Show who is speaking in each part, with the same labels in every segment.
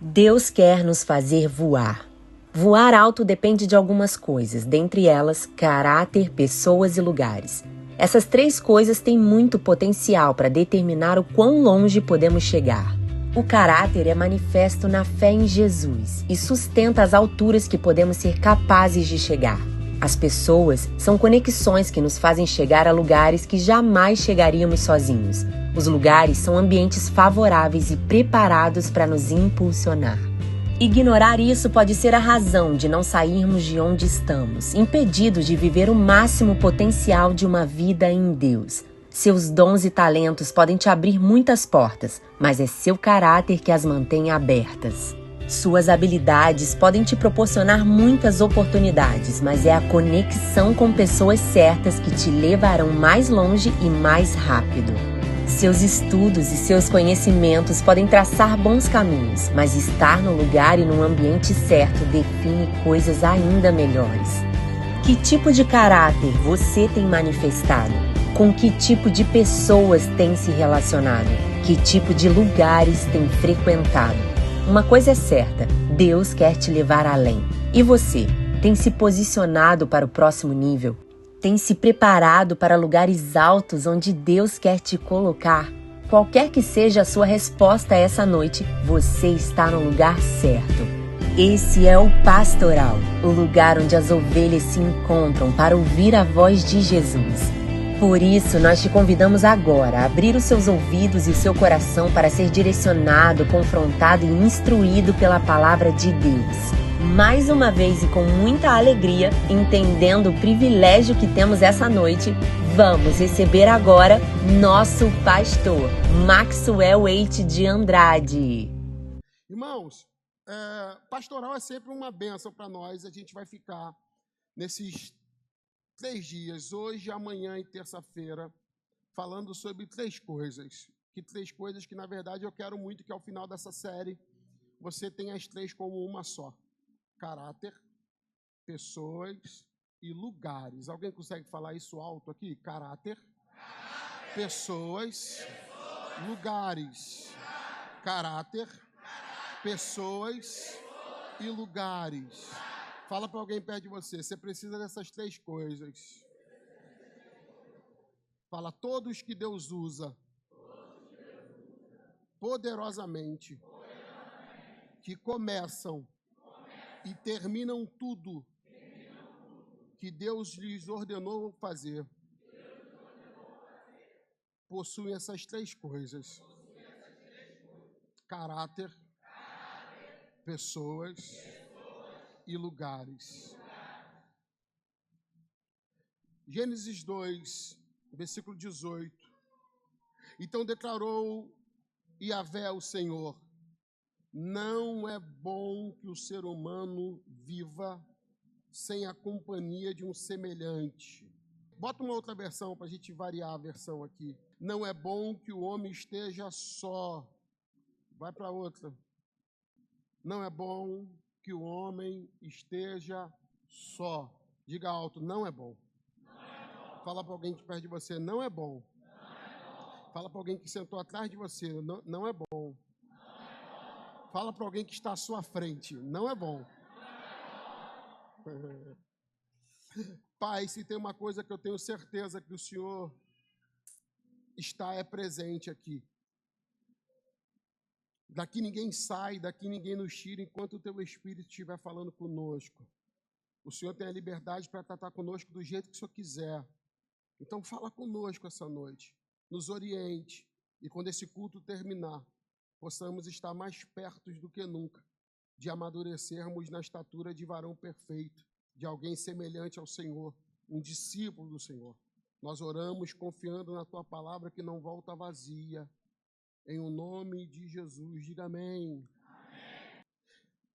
Speaker 1: Deus quer nos fazer voar. Voar alto depende de algumas coisas, dentre elas, caráter, pessoas e lugares. Essas três coisas têm muito potencial para determinar o quão longe podemos chegar. O caráter é manifesto na fé em Jesus e sustenta as alturas que podemos ser capazes de chegar. As pessoas são conexões que nos fazem chegar a lugares que jamais chegaríamos sozinhos. Os lugares são ambientes favoráveis e preparados para nos impulsionar. Ignorar isso pode ser a razão de não sairmos de onde estamos, impedidos de viver o máximo potencial de uma vida em Deus. Seus dons e talentos podem te abrir muitas portas, mas é seu caráter que as mantém abertas. Suas habilidades podem te proporcionar muitas oportunidades, mas é a conexão com pessoas certas que te levarão mais longe e mais rápido. Seus estudos e seus conhecimentos podem traçar bons caminhos, mas estar no lugar e no ambiente certo define coisas ainda melhores. Que tipo de caráter você tem manifestado? Com que tipo de pessoas tem se relacionado? Que tipo de lugares tem frequentado? Uma coisa é certa, Deus quer te levar além. E você, tem se posicionado para o próximo nível? Tem se preparado para lugares altos onde Deus quer te colocar? Qualquer que seja a sua resposta essa noite, você está no lugar certo. Esse é o Pastoral, o lugar onde as ovelhas se encontram para ouvir a voz de Jesus. Por isso, nós te convidamos agora a abrir os seus ouvidos e o seu coração para ser direcionado, confrontado e instruído pela palavra de Deus. Mais uma vez e com muita alegria, entendendo o privilégio que temos essa noite, vamos receber agora nosso pastor, Maxwell Eite de Andrade.
Speaker 2: Irmãos, pastoral é sempre uma bênção para nós. A gente vai ficar nesses 3 dias, hoje, amanhã e terça-feira, falando sobre 3 coisas. Que 3 coisas que, na verdade, eu quero muito que ao final dessa série você tenha as 3 como uma só. Caráter, pessoas e lugares. Alguém consegue falar isso alto aqui? Caráter, pessoas, lugares. Caráter, pessoas e lugares. Fala para alguém perto de você, você precisa dessas 3 coisas. Fala, todos que Deus usa poderosamente, que começam e terminam tudo que Deus lhes ordenou fazer, possuem essas 3 coisas: caráter, pessoas e lugares. Gênesis 2, versículo 18. Então declarou Yahvé, o Senhor: não é bom que o ser humano viva sem a companhia de um semelhante. Bota uma outra versão para a gente variar a versão aqui. Não é bom que o homem esteja só. Vai para outra. Não é bom que o homem esteja só. Diga alto, não é bom. Fala para alguém que perto de você, não é bom. Fala para alguém que sentou atrás de você, não é bom. Fala para alguém que está à sua frente, não é bom. Pai, se tem uma coisa que eu tenho certeza que o Senhor está presente aqui. Daqui ninguém sai, daqui ninguém nos tira enquanto o teu Espírito estiver falando conosco. O Senhor tem a liberdade para tratar conosco do jeito que o Senhor quiser. Então fala conosco essa noite, nos oriente, e quando esse culto terminar, possamos estar mais perto do que nunca de amadurecermos na estatura de varão perfeito, de alguém semelhante ao Senhor, um discípulo do Senhor. Nós oramos confiando na Tua palavra que não volta vazia. Em o nome de Jesus, diga amém. Amém.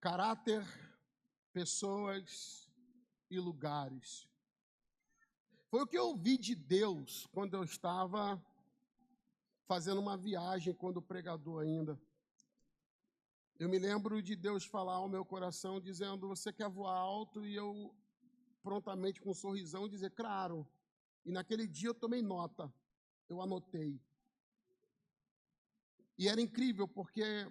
Speaker 2: Caráter, pessoas e lugares. Foi o que eu ouvi de Deus quando eu estava fazendo uma viagem, quando pregador ainda. Eu me lembro de Deus falar ao meu coração, dizendo, você quer voar alto? E eu prontamente, com um sorrisão, dizer, claro. E naquele dia eu tomei nota, eu anotei. E era incrível, porque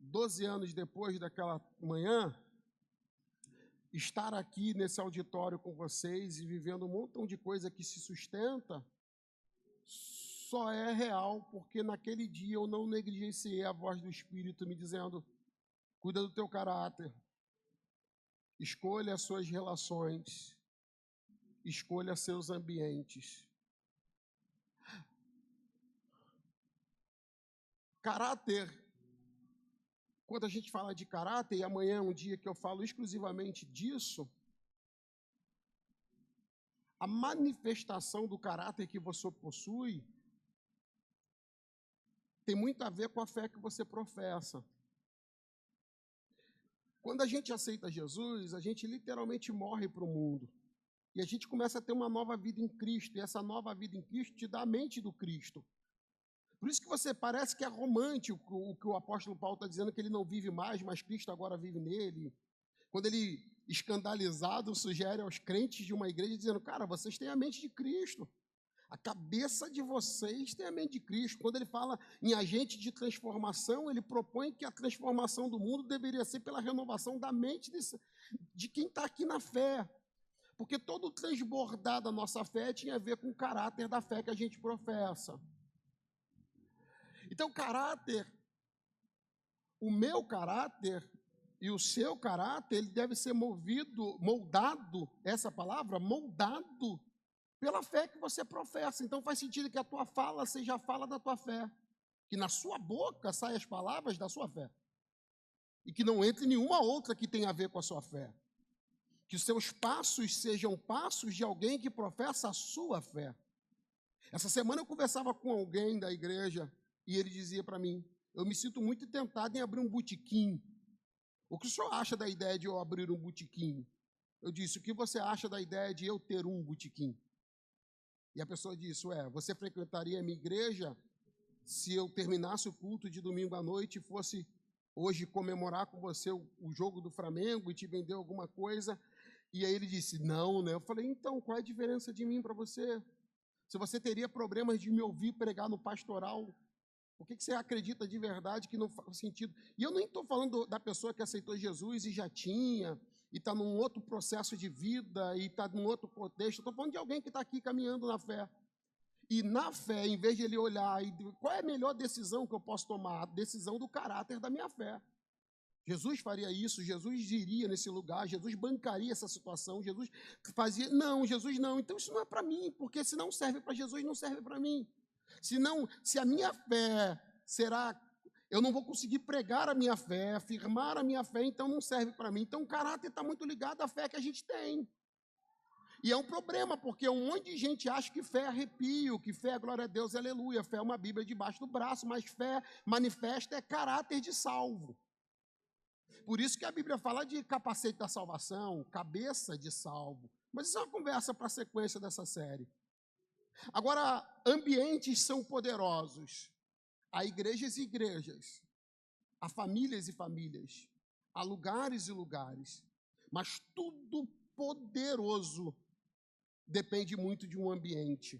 Speaker 2: 12 anos depois daquela manhã, estar aqui nesse auditório com vocês e vivendo um montão de coisa que se sustenta, só é real porque naquele dia eu não negligenciei a voz do Espírito me dizendo: cuida do teu caráter, escolha as suas relações, escolha seus ambientes. Caráter, quando a gente fala de caráter, e amanhã é um dia que eu falo exclusivamente disso, a manifestação do caráter que você possui tem muito a ver com a fé que você professa. Quando a gente aceita Jesus, a gente literalmente morre para o mundo. E a gente começa a ter uma nova vida em Cristo. E essa nova vida em Cristo te dá a mente do Cristo. Por isso que você parece que é romântico o que o apóstolo Paulo está dizendo, que ele não vive mais, mas Cristo agora vive nele. Quando ele, escandalizado, sugere aos crentes de uma igreja, dizendo: cara, vocês têm a mente de Cristo. A cabeça de vocês tem a mente de Cristo. Quando ele fala em agente de transformação, ele propõe que a transformação do mundo deveria ser pela renovação da mente de quem está aqui na fé. Porque todo o transbordar da nossa fé tinha a ver com o caráter da fé que a gente professa. Então, caráter, o meu caráter e o seu caráter, ele deve ser moldado, essa palavra, moldado pela fé que você professa. Então faz sentido que a tua fala seja a fala da tua fé, que na sua boca saiam as palavras da sua fé, e que não entre nenhuma outra que tenha a ver com a sua fé. Que os seus passos sejam passos de alguém que professa a sua fé. Essa semana eu conversava com alguém da igreja, e ele dizia para mim: eu me sinto muito tentado em abrir um botequim. O que o senhor acha da ideia de eu abrir um botequim? Eu disse: o que você acha da ideia de eu ter um botequim? E a pessoa disse: você frequentaria a minha igreja se eu terminasse o culto de domingo à noite e fosse hoje comemorar com você o jogo do Flamengo e te vender alguma coisa? E aí ele disse: não, né? Eu falei: então, qual é a diferença de mim para você? Se você teria problemas de me ouvir pregar no pastoral, o que você acredita de verdade que não faz sentido? E eu nem estou falando da pessoa que aceitou Jesus e já tinha, e está num outro processo de vida, e está num outro contexto. Estou falando de alguém que está aqui caminhando na fé. E na fé, em vez de ele olhar, qual é a melhor decisão que eu posso tomar? A decisão do caráter da minha fé. Jesus faria isso, Jesus iria nesse lugar, Jesus bancaria essa situação, Jesus fazia... Não, Jesus não. Então isso não é para mim, porque se não serve para Jesus, não serve para mim. Se a minha fé será... Eu não vou conseguir pregar a minha fé, afirmar a minha fé, então não serve para mim. Então o caráter está muito ligado à fé que a gente tem. E é um problema, porque um monte de gente acha que fé é arrepio, que fé é glória a Deus, aleluia. Fé é uma Bíblia debaixo do braço, mas fé manifesta é caráter de salvo. Por isso que a Bíblia fala de capacete da salvação, cabeça de salvo. Mas isso é uma conversa para a sequência dessa série. Agora, ambientes são poderosos. Há igrejas e igrejas, há famílias e famílias, há lugares e lugares. Mas tudo poderoso depende muito de um ambiente.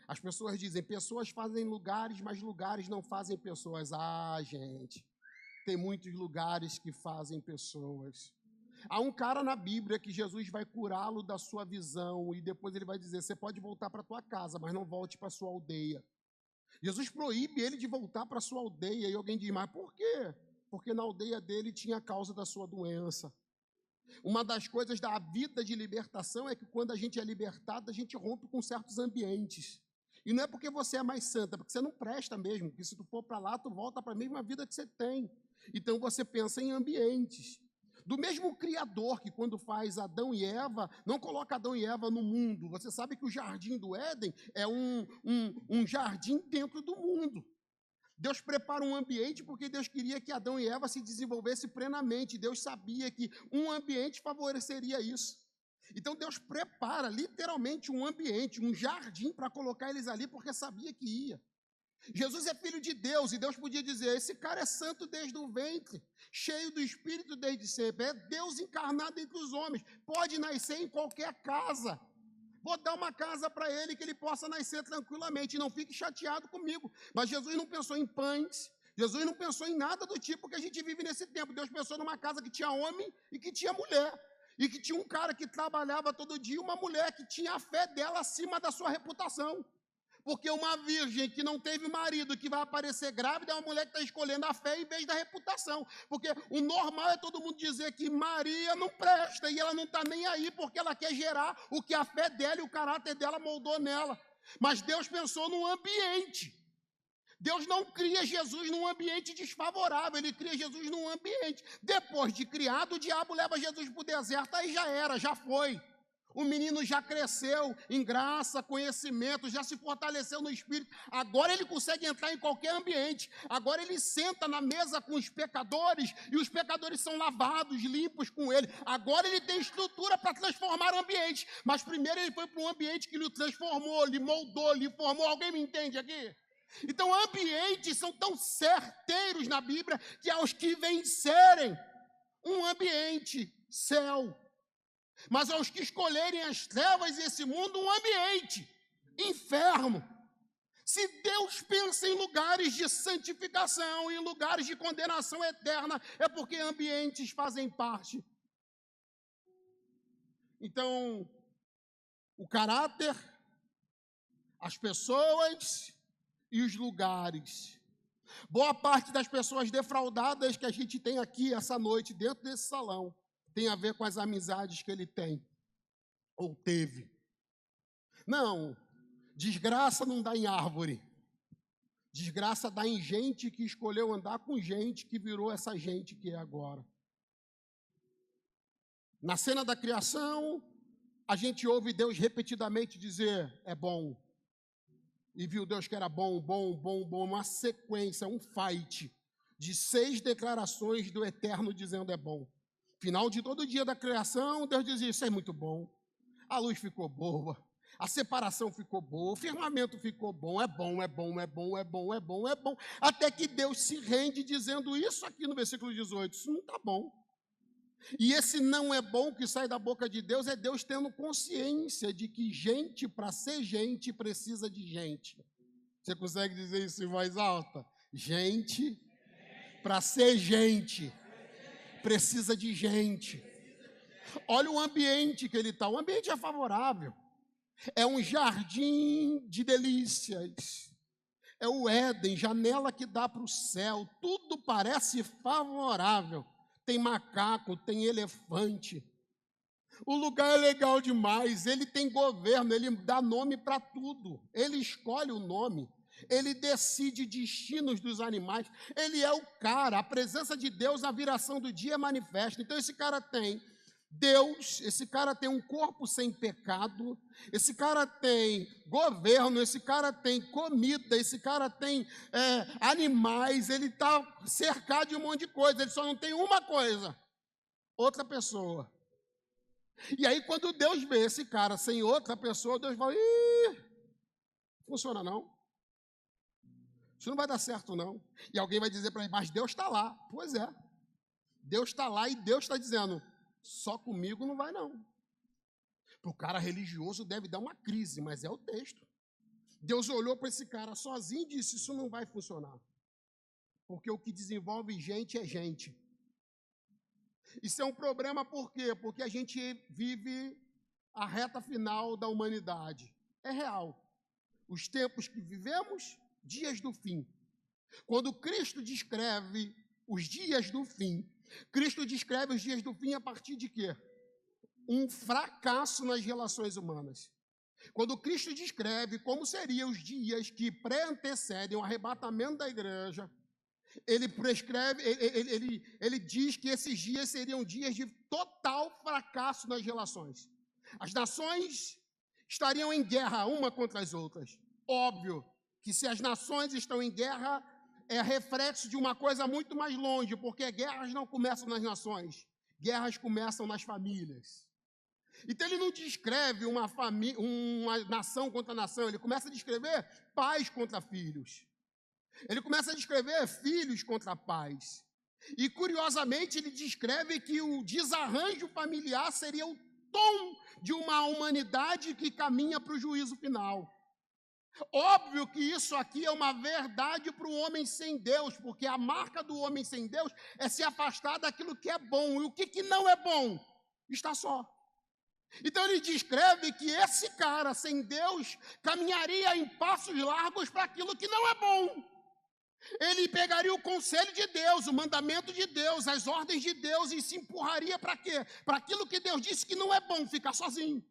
Speaker 2: As pessoas dizem: pessoas fazem lugares, mas lugares não fazem pessoas. Ah, gente, tem muitos lugares que fazem pessoas. Há um cara na Bíblia que Jesus vai curá-lo da sua visão e depois ele vai dizer: você pode voltar para a tua casa, mas não volte para a sua aldeia. Jesus proíbe ele de voltar para a sua aldeia. E alguém diz: mas por quê? Porque na aldeia dele tinha a causa da sua doença. Uma das coisas da vida de libertação é que quando a gente é libertado, a gente rompe com certos ambientes. E não é porque você é mais santa, é porque você não presta mesmo, porque se tu for para lá, tu volta para a mesma vida que você tem. Então você pensa em ambientes. Do mesmo Criador que quando faz Adão e Eva, não coloca Adão e Eva no mundo. Você sabe que o jardim do Éden é um jardim dentro do mundo. Deus prepara um ambiente porque Deus queria que Adão e Eva se desenvolvessem plenamente. Deus sabia que um ambiente favoreceria isso. Então Deus prepara literalmente um ambiente, um jardim para colocar eles ali porque sabia que ia. Jesus é filho de Deus e Deus podia dizer: esse cara é santo desde o ventre, cheio do Espírito desde sempre, é Deus encarnado entre os homens, pode nascer em qualquer casa. Vou dar uma casa para ele que ele possa nascer tranquilamente, não fique chateado comigo. Mas Jesus não pensou em pães, Jesus não pensou em nada do tipo que a gente vive nesse tempo. Deus pensou numa casa que tinha homem e que tinha mulher. E que tinha um cara que trabalhava todo dia e uma mulher que tinha a fé dela acima da sua reputação. Porque uma virgem que não teve marido, que vai aparecer grávida, é uma mulher que está escolhendo a fé em vez da reputação. Porque o normal é todo mundo dizer que Maria não presta e ela não está nem aí porque ela quer gerar o que a fé dela e o caráter dela moldou nela. Mas Deus pensou num ambiente. Deus não cria Jesus num ambiente desfavorável, ele cria Jesus num ambiente. Depois de criado, o diabo leva Jesus para o deserto, aí já era, já foi. O menino já cresceu em graça, conhecimento, já se fortaleceu no espírito. Agora ele consegue entrar em qualquer ambiente. Agora ele senta na mesa com os pecadores e os pecadores são lavados, limpos com ele. Agora ele tem estrutura para transformar o ambiente. Mas primeiro ele foi para um ambiente que lhe transformou, lhe moldou, lhe formou. Alguém me entende aqui? Então, ambientes são tão certeiros na Bíblia que aos que vencerem um ambiente, céu. Mas aos que escolherem as trevas e esse mundo, um ambiente, inferno. Se Deus pensa em lugares de santificação, em lugares de condenação eterna, é porque ambientes fazem parte. Então, o caráter, as pessoas e os lugares. Boa parte das pessoas defraudadas que a gente tem aqui essa noite, dentro desse salão, tem a ver com as amizades que ele tem, ou teve. Não, desgraça não dá em árvore. Desgraça dá em gente que escolheu andar com gente que virou essa gente que é agora. Na cena da criação, a gente ouve Deus repetidamente dizer, é bom. E viu Deus que era bom, uma sequência, um fight de 6 declarações do Eterno dizendo é bom. Final de todo dia da criação, Deus dizia, isso é muito bom. A luz ficou boa, a separação ficou boa, o firmamento ficou bom, é bom. Até que Deus se rende dizendo isso aqui no versículo 18, isso não está bom. E esse não é bom que sai da boca de Deus é Deus tendo consciência de que gente, para ser gente, precisa de gente. Você consegue dizer isso em voz alta? Gente, para ser gente, precisa de gente. Olha o ambiente que ele está. O ambiente é favorável. É um jardim de delícias. É o Éden, janela que dá para o céu. Tudo parece favorável. Tem macaco, tem elefante. O lugar é legal demais, ele tem governo, ele dá nome para tudo. Ele escolhe o nome, ele decide destinos dos animais. Ele é o cara, a presença de Deus na viração do dia é manifesta. Então esse cara tem Deus, esse cara tem um corpo sem pecado, esse cara tem governo, esse cara tem comida, esse cara tem animais, ele está cercado de um monte de coisa, ele só não tem uma coisa, outra pessoa. E aí quando Deus vê esse cara sem outra pessoa, Deus fala, funciona não, isso não vai dar certo não. E alguém vai dizer para mim, mas Deus está lá. Pois é, Deus está lá e Deus está dizendo, só comigo não vai não. Para o cara religioso deve dar uma crise, mas é o texto. Deus olhou para esse cara sozinho e disse, isso não vai funcionar. Porque o que desenvolve gente é gente. Isso é um problema por quê? Porque a gente vive a reta final da humanidade. É real. Os tempos que vivemos, dias do fim. Quando Cristo descreve os dias do fim, Cristo descreve os dias do fim a partir de quê? Um fracasso nas relações humanas. Quando Cristo descreve como seriam os dias que pré-antecedem o arrebatamento da igreja, ele prescreve, ele diz que esses dias seriam dias de total fracasso nas relações. As nações estariam em guerra uma contra as outras. Óbvio que se as nações estão em guerra, é reflexo de uma coisa muito mais longe, porque guerras não começam nas nações, guerras começam nas famílias. Então ele não descreve uma nação contra nação, ele começa a descrever pais contra filhos. Ele começa a descrever filhos contra pais. E curiosamente ele descreve que o desarranjo familiar seria o tom de uma humanidade que caminha para o juízo final. Óbvio que isso aqui é uma verdade para o homem sem Deus, porque a marca do homem sem Deus é se afastar daquilo que é bom. E o que não é bom? Está só. Então ele descreve que esse cara sem Deus caminharia em passos largos para aquilo que não é bom. Ele pegaria o conselho de Deus, o mandamento de Deus, as ordens de Deus e se empurraria para quê? Para aquilo que Deus disse que não é bom, ficar sozinho.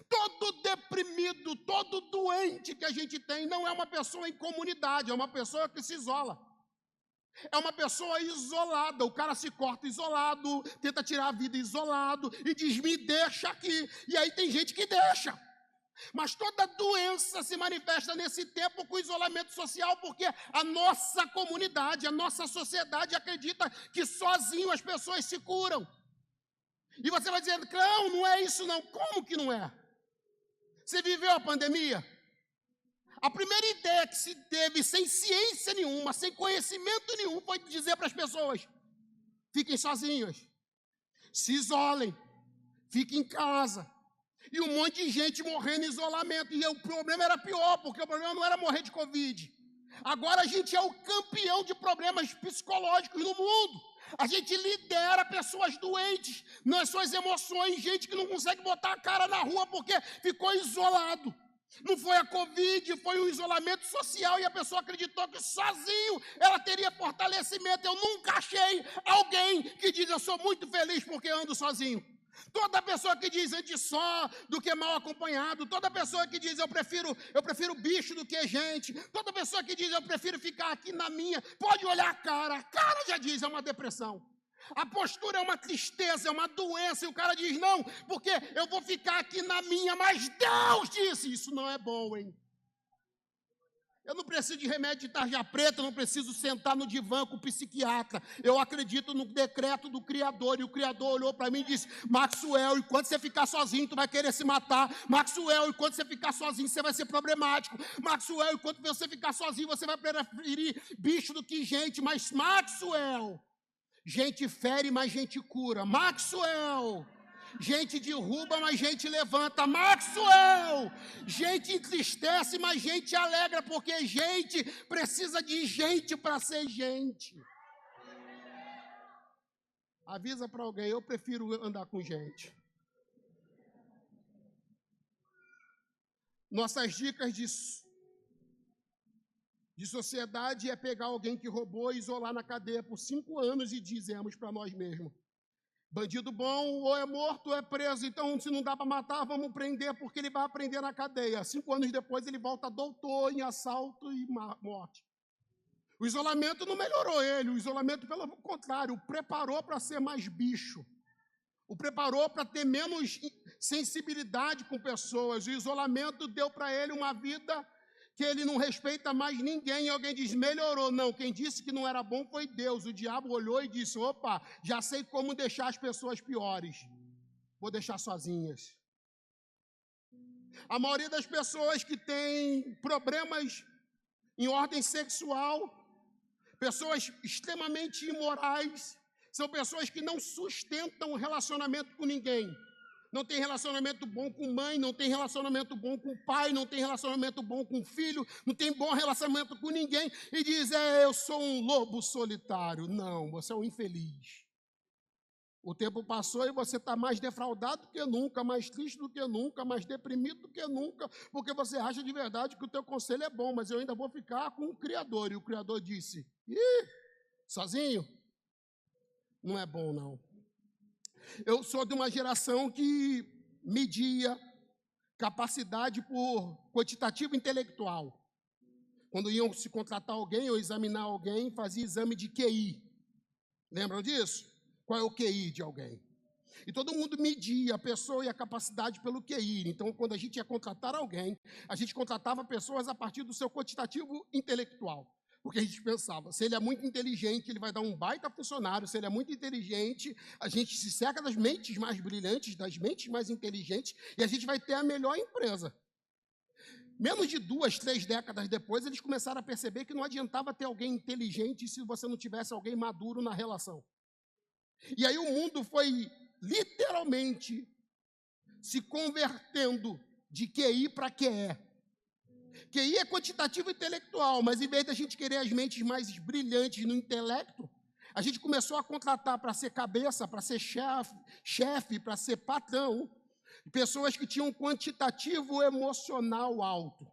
Speaker 2: Todo deprimido, todo doente que a gente tem não é uma pessoa em comunidade, é uma pessoa que se isola. É uma pessoa isolada, o cara se corta isolado, tenta tirar a vida isolado e diz, me deixa aqui. E aí tem gente que deixa. Mas toda doença se manifesta nesse tempo com isolamento social, porque a nossa comunidade, a nossa sociedade acredita que sozinho as pessoas se curam. E você vai dizer, não é isso não. Como que não é? Você viveu a pandemia? A primeira ideia que se teve, sem ciência nenhuma, sem conhecimento nenhum, foi dizer para as pessoas, fiquem sozinhas, se isolem, fiquem em casa. E um monte de gente morrendo em isolamento. E o problema era pior, porque o problema não era morrer de Covid. Agora a gente é o campeão de problemas psicológicos no mundo. A gente lidera pessoas doentes nas suas emoções, gente que não consegue botar a cara na rua porque ficou isolado. Não foi a Covid, foi o isolamento social e a pessoa acreditou que sozinho ela teria fortalecimento. Eu nunca achei alguém que diz, eu sou muito feliz porque ando sozinho. Toda pessoa que diz antes só do que mal acompanhado, toda pessoa que diz eu prefiro bicho do que gente, toda pessoa que diz eu prefiro ficar aqui na minha, pode olhar a cara já diz, é uma depressão. A postura é uma tristeza, é uma doença, e o cara diz, não, porque eu vou ficar aqui na minha, mas Deus disse, isso não é bom, hein? Eu não preciso de remédio de tarja preta, eu não preciso sentar no divã com o psiquiatra. Eu acredito no decreto do Criador. E o Criador olhou para mim e disse, Maxwell, enquanto você ficar sozinho, tu vai querer se matar. Maxwell, enquanto você ficar sozinho, você vai ser problemático. Maxwell, enquanto você ficar sozinho, você vai preferir bicho do que gente. Mas Maxwell, gente fere, mas gente cura. Maxwell, gente derruba, mas gente levanta. Maxwell, gente entristece, mas gente alegra, porque gente precisa de gente para ser gente. Avisa para alguém, eu prefiro andar com gente. Nossas dicas de sociedade é pegar alguém que roubou e isolar na cadeia por 5 anos e dizemos para nós mesmos, bandido bom ou é morto ou é preso, então se não dá para matar, vamos prender, porque ele vai aprender na cadeia. 5 anos depois ele volta doutor em assalto e morte. O isolamento não melhorou ele, o isolamento, pelo contrário, o preparou para ser mais bicho. O preparou para ter menos sensibilidade com pessoas. O isolamento deu para ele uma vida que ele não respeita mais ninguém, e alguém diz, melhorou. Não, quem disse que não era bom foi Deus. O diabo olhou e disse, opa, já sei como deixar as pessoas piores. Vou deixar sozinhas. A maioria das pessoas que tem problemas em ordem sexual, pessoas extremamente imorais, são pessoas que não sustentam relacionamento com ninguém. Não tem relacionamento bom com mãe, não tem relacionamento bom com pai, não tem relacionamento bom com filho, não tem bom relacionamento com ninguém, e diz, eu sou um lobo solitário. Não, você é um infeliz. O tempo passou e você está mais defraudado do que nunca, mais triste do que nunca, mais deprimido do que nunca, porque você acha de verdade que o teu conselho é bom, mas eu ainda vou ficar com o Criador. E o Criador disse, sozinho? Não é bom, não. Eu sou de uma geração que media capacidade por quantitativo intelectual. Quando iam se contratar alguém ou examinar alguém, fazia exame de QI. Lembram disso? Qual é o QI de alguém? E todo mundo media a pessoa e a capacidade pelo QI. Então, quando a gente ia contratar alguém, a gente contratava pessoas a partir do seu quantitativo intelectual. Porque a gente pensava, se ele é muito inteligente, ele vai dar um baita funcionário. Se ele é muito inteligente, a gente se cerca das mentes mais brilhantes, das mentes mais inteligentes, e a gente vai ter a melhor empresa. Menos de 2, 3 décadas depois, eles começaram a perceber que não adiantava ter alguém inteligente se você não tivesse alguém maduro na relação. E aí o mundo foi literalmente se convertendo de QI para QE. QI é quantitativo intelectual, mas em vez da gente querer as mentes mais brilhantes no intelecto, a gente começou a contratar para ser cabeça, para ser chefe, para ser patrão, pessoas que tinham quantitativo emocional alto.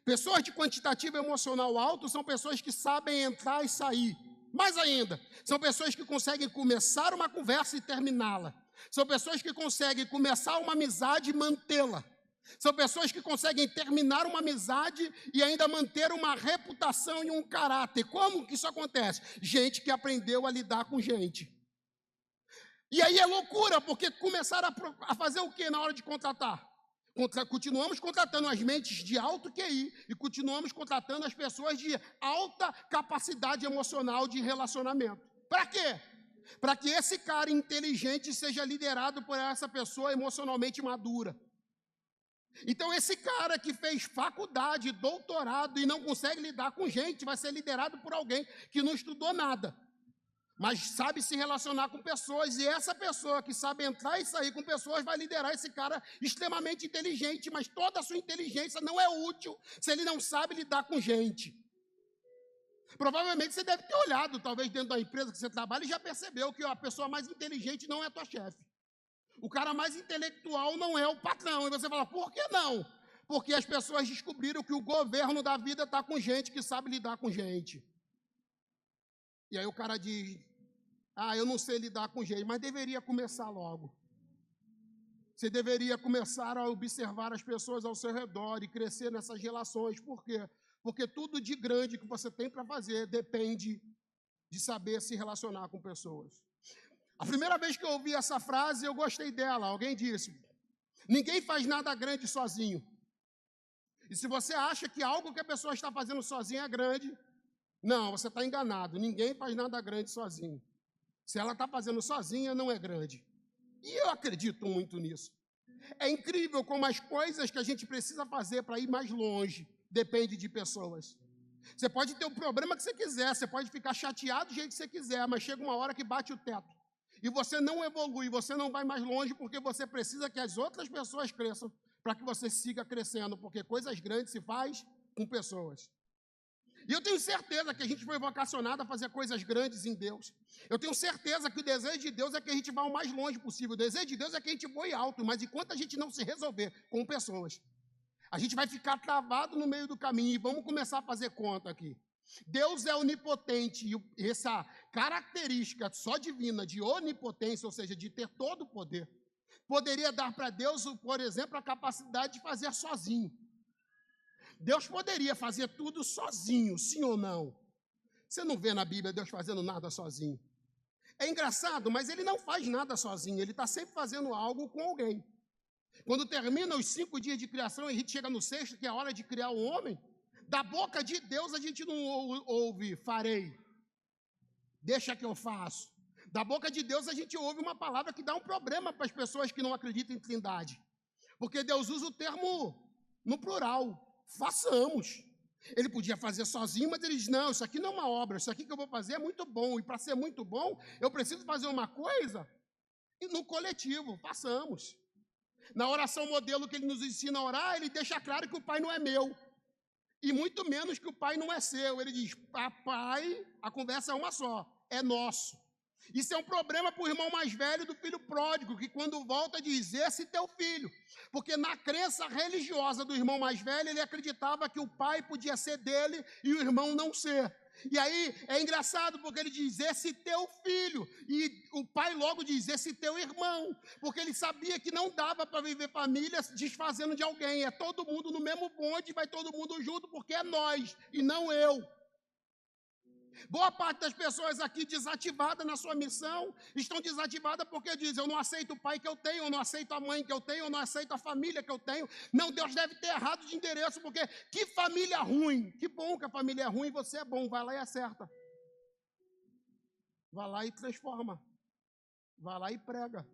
Speaker 2: Pessoas de quantitativo emocional alto são pessoas que sabem entrar e sair. Mais ainda, são pessoas que conseguem começar uma conversa e terminá-la. São pessoas que conseguem começar uma amizade e mantê-la. São pessoas que conseguem terminar uma amizade e ainda manter uma reputação e um caráter. Como que isso acontece? Gente que aprendeu a lidar com gente. E aí é loucura, porque começaram a fazer o quê na hora de contratar? Continuamos contratando as mentes de alto QI e continuamos contratando as pessoas de alta capacidade emocional de relacionamento. Para quê? Para que esse cara inteligente seja liderado por essa pessoa emocionalmente madura. Então, esse cara que fez faculdade, doutorado e não consegue lidar com gente, vai ser liderado por alguém que não estudou nada, mas sabe se relacionar com pessoas, e essa pessoa que sabe entrar e sair com pessoas vai liderar esse cara extremamente inteligente, mas toda a sua inteligência não é útil se ele não sabe lidar com gente. Provavelmente você deve ter olhado, talvez dentro da empresa que você trabalha, e já percebeu que a pessoa mais inteligente não é a tua chefe. O cara mais intelectual não é o patrão. E você fala, por que não? Porque as pessoas descobriram que o governo da vida está com gente que sabe lidar com gente. E aí o cara diz, eu não sei lidar com gente, mas deveria começar logo. Você deveria começar a observar as pessoas ao seu redor e crescer nessas relações. Por quê? Porque tudo de grande que você tem para fazer depende de saber se relacionar com pessoas. A primeira vez que eu ouvi essa frase, eu gostei dela. Alguém disse, ninguém faz nada grande sozinho. E se você acha que algo que a pessoa está fazendo sozinha é grande, não, você está enganado. Ninguém faz nada grande sozinho. Se ela está fazendo sozinha, não é grande. E eu acredito muito nisso. É incrível como as coisas que a gente precisa fazer para ir mais longe depende de pessoas. Você pode ter o problema que você quiser, você pode ficar chateado do jeito que você quiser, mas chega uma hora que bate o teto. E você não evolui, você não vai mais longe, porque você precisa que as outras pessoas cresçam para que você siga crescendo, porque coisas grandes se faz com pessoas. E eu tenho certeza que a gente foi vocacionado a fazer coisas grandes em Deus. Eu tenho certeza que o desejo de Deus é que a gente vá o mais longe possível. O desejo de Deus é que a gente voe alto, mas enquanto a gente não se resolver com pessoas, a gente vai ficar travado no meio do caminho. E vamos começar a fazer conta aqui. Deus é onipotente, e essa característica só divina de onipotência, ou seja, de ter todo o poder, poderia dar para Deus, por exemplo, a capacidade de fazer sozinho. Deus poderia fazer tudo sozinho, sim ou não? Você não vê na Bíblia Deus fazendo nada sozinho. É engraçado, mas ele não faz nada sozinho, ele está sempre fazendo algo com alguém. Quando termina os 5 dias de criação e a gente chega no 6º, que é a hora de criar o homem, da boca de Deus a gente não ouve, farei, deixa que eu faço. Da boca de Deus a gente ouve uma palavra que dá um problema para as pessoas que não acreditam em trindade. Porque Deus usa o termo no plural, façamos. Ele podia fazer sozinho, mas ele diz, não, isso aqui não é uma obra, isso aqui que eu vou fazer é muito bom. E para ser muito bom, eu preciso fazer uma coisa no coletivo, façamos. Na oração modelo que ele nos ensina a orar, ele deixa claro que o Pai não é meu. E muito menos que o Pai não é seu. Ele diz, Pai, a conversa é uma só, é nosso. Isso é um problema para o irmão mais velho do filho pródigo, que quando volta diz, esse teu filho. Porque na crença religiosa do irmão mais velho, ele acreditava que o pai podia ser dele e o irmão não ser. E aí é engraçado porque ele diz, esse teu filho. E o pai logo diz, esse teu irmão. Porque ele sabia que não dava para viver família desfazendo de alguém. É todo mundo no mesmo bonde, vai todo mundo junto, porque é nós e não eu. Boa parte das pessoas aqui desativadas na sua missão estão desativadas porque dizem, eu não aceito o pai que eu tenho, eu não aceito a mãe que eu tenho, eu não aceito a família que eu tenho. Não, Deus deve ter errado de endereço, porque que família ruim. Que bom que a família é ruim, você é bom, vai lá e acerta. Vai lá e transforma. Vai lá e prega.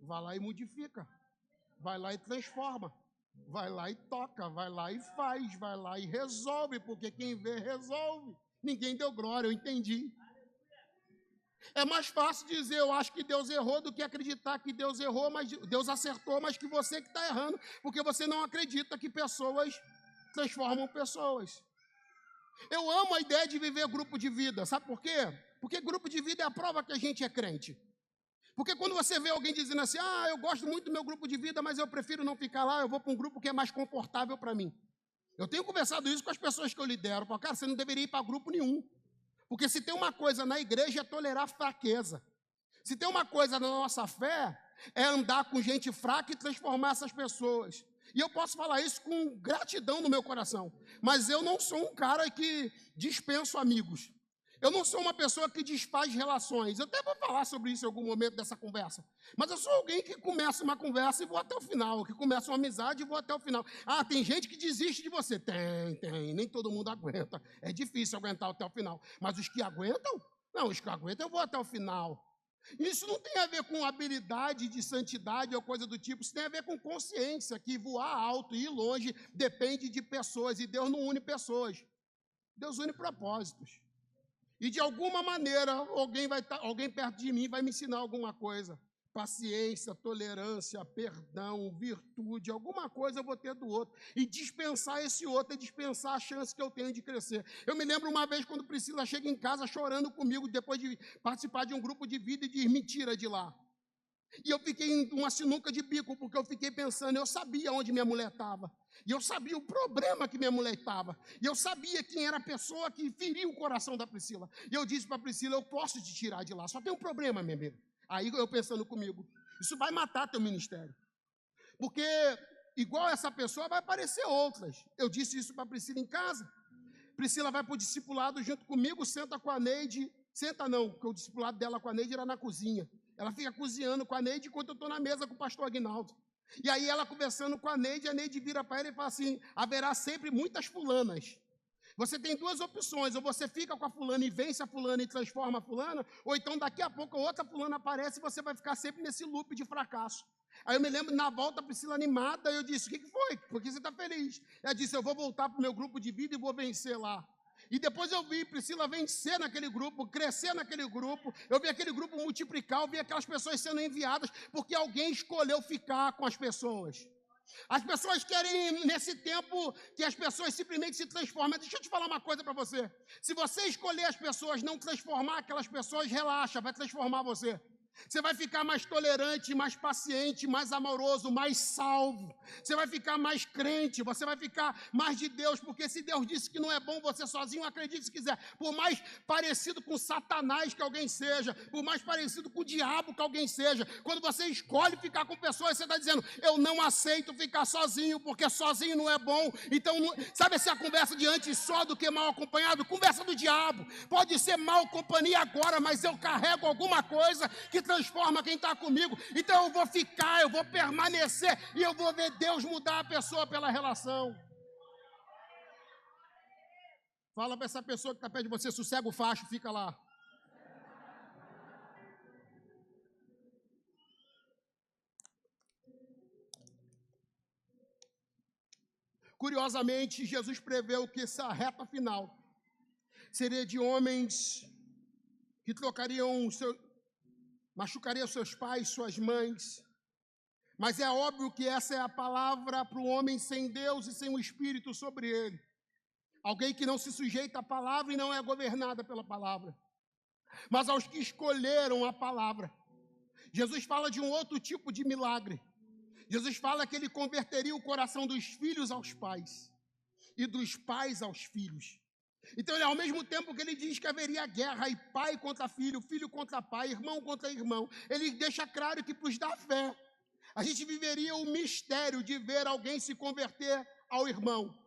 Speaker 2: Vai lá e modifica. Vai lá e transforma. Vai lá e toca, vai lá e faz, vai lá e resolve, porque quem vê, resolve. Ninguém deu glória, eu entendi. É mais fácil dizer, eu acho que Deus errou, do que acreditar que Deus errou, mas Deus acertou, mas que você que está errando, porque você não acredita que pessoas transformam pessoas. Eu amo a ideia de viver grupo de vida, sabe por quê? Porque grupo de vida é a prova que a gente é crente. Porque quando você vê alguém dizendo assim, eu gosto muito do meu grupo de vida, mas eu prefiro não ficar lá, eu vou para um grupo que é mais confortável para mim. Eu tenho conversado isso com as pessoas que eu lidero. Falo, cara, você não deveria ir para grupo nenhum. Porque se tem uma coisa na igreja é tolerar fraqueza. Se tem uma coisa na nossa fé, é andar com gente fraca e transformar essas pessoas. E eu posso falar isso com gratidão no meu coração. Mas eu não sou um cara que dispenso amigos. Eu não sou uma pessoa que desfaz relações. Eu até vou falar sobre isso em algum momento dessa conversa. Mas eu sou alguém que começa uma conversa e vou até o final. Que começa uma amizade e vou até o final. Tem gente que desiste de você. Tem. Nem todo mundo aguenta. É difícil aguentar até o final. Mas os que aguentam? Não, os que aguentam eu vou até o final. Isso não tem a ver com habilidade de santidade ou coisa do tipo. Isso tem a ver com consciência, que voar alto e ir longe depende de pessoas. E Deus não une pessoas. Deus une propósitos. E de alguma maneira, alguém perto de mim vai me ensinar alguma coisa. Paciência, tolerância, perdão, virtude, alguma coisa eu vou ter do outro. E dispensar esse outro é dispensar a chance que eu tenho de crescer. Eu me lembro uma vez quando Priscila chega em casa chorando comigo, depois de participar de um grupo de vida e diz, me tira de lá. E eu fiquei em uma sinuca de bico, porque eu fiquei pensando, eu sabia onde minha mulher estava. E eu sabia o problema que minha mulher estava. E eu sabia quem era a pessoa que feriu o coração da Priscila. E eu disse para a Priscila, eu posso te tirar de lá, só tem um problema, minha amiga. Aí eu pensando comigo, isso vai matar teu ministério. Porque igual essa pessoa vai aparecer outras. Eu disse isso para a Priscila em casa. Priscila vai para o discipulado junto comigo, senta com a Neide. Senta não, porque o discipulado dela com a Neide era na cozinha. Ela fica cozinhando com a Neide enquanto eu estou na mesa com o pastor Aguinaldo. E aí ela conversando com a Neide vira para ela e fala assim, haverá sempre muitas fulanas. Você tem duas opções, ou você fica com a fulana e vence a fulana e transforma a fulana, ou então daqui a pouco outra fulana aparece e você vai ficar sempre nesse loop de fracasso. Aí eu me lembro, na volta, a Priscila animada, eu disse, o que foi? Por que você está feliz? Ela disse, eu vou voltar para o meu grupo de vida e vou vencer lá. E depois eu vi Priscila vencer naquele grupo, crescer naquele grupo, eu vi aquele grupo multiplicar, eu vi aquelas pessoas sendo enviadas, porque alguém escolheu ficar com as pessoas. As pessoas querem, nesse tempo, que as pessoas simplesmente se transformem. Deixa eu te falar uma coisa para você. Se você escolher as pessoas, não transformar aquelas pessoas, relaxa, vai transformar você. Você vai ficar mais tolerante, mais paciente, mais amoroso, mais salvo. Você vai ficar mais crente, você vai ficar mais de Deus, porque se Deus disse que não é bom você sozinho, acredite se quiser. Por mais parecido com Satanás que alguém seja, por mais parecido com o diabo que alguém seja, quando você escolhe ficar com pessoas, você está dizendo, eu não aceito ficar sozinho, porque sozinho não é bom. Então, sabe essa conversa de antes só do que mal acompanhado? Conversa do diabo. Pode ser mal companhia agora, mas eu carrego alguma coisa que transforma quem está comigo, então eu vou ficar, eu vou permanecer, e eu vou ver Deus mudar a pessoa pela relação. Fala para essa pessoa que está perto de você, sossega o facho, fica lá. Curiosamente, Jesus preveu que essa reta final seria de homens que machucaria seus pais, suas mães. Mas é óbvio que essa é a palavra para o homem sem Deus e sem o Espírito sobre ele. Alguém que não se sujeita à palavra e não é governada pela palavra. Mas aos que escolheram a palavra. Jesus fala de um outro tipo de milagre. Jesus fala que ele converteria o coração dos filhos aos pais e dos pais aos filhos. Então, ao mesmo tempo que ele diz que haveria guerra, e pai contra filho, filho contra pai, irmão contra irmão, ele deixa claro que para os da fé, a gente viveria o mistério de ver alguém se converter ao irmão,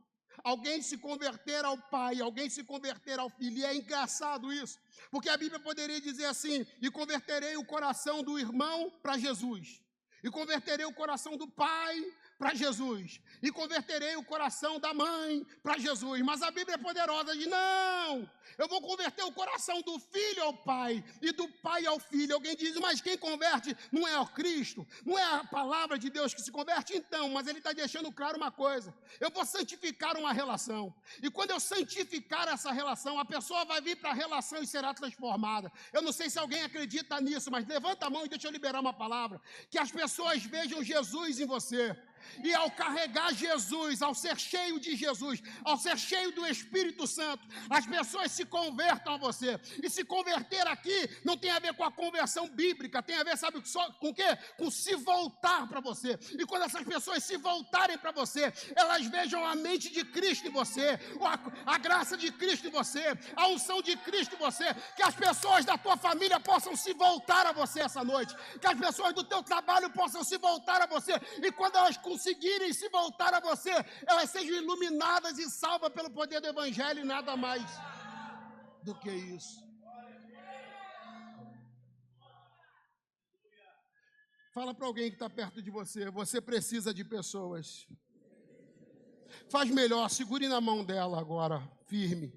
Speaker 2: alguém se converter ao pai, alguém se converter ao filho. E é engraçado isso, porque a Bíblia poderia dizer assim, e converterei o coração do irmão para Jesus, e converterei o coração do pai para Jesus, e converterei o coração da mãe para Jesus. Mas a Bíblia é poderosa, diz, não, eu vou converter o coração do filho ao pai, e do pai ao filho. Alguém diz, mas quem converte não é o Cristo, não é a palavra de Deus que se converte? Então, mas ele está deixando claro uma coisa, eu vou santificar uma relação, e quando eu santificar essa relação, a pessoa vai vir para a relação e será transformada. Eu não sei se alguém acredita nisso, mas levanta a mão e deixa eu liberar uma palavra, que as pessoas vejam Jesus em você. E ao carregar Jesus, ao ser cheio de Jesus, ao ser cheio do Espírito Santo, as pessoas se convertam a você. E se converter aqui não tem a ver com a conversão bíblica, tem a ver, sabe com o quê? Com se voltar para você. E quando essas pessoas se voltarem para você, elas vejam a mente de Cristo em você, a graça de Cristo em você, a unção de Cristo em você, que as pessoas da tua família possam se voltar a você essa noite, que as pessoas do teu trabalho possam se voltar a você, e quando elas conseguirem se voltar a você, elas sejam iluminadas e salvas pelo poder do Evangelho e nada mais do que isso. Fala para alguém que está perto de você, você precisa de pessoas. Faz melhor, segure na mão dela agora, firme,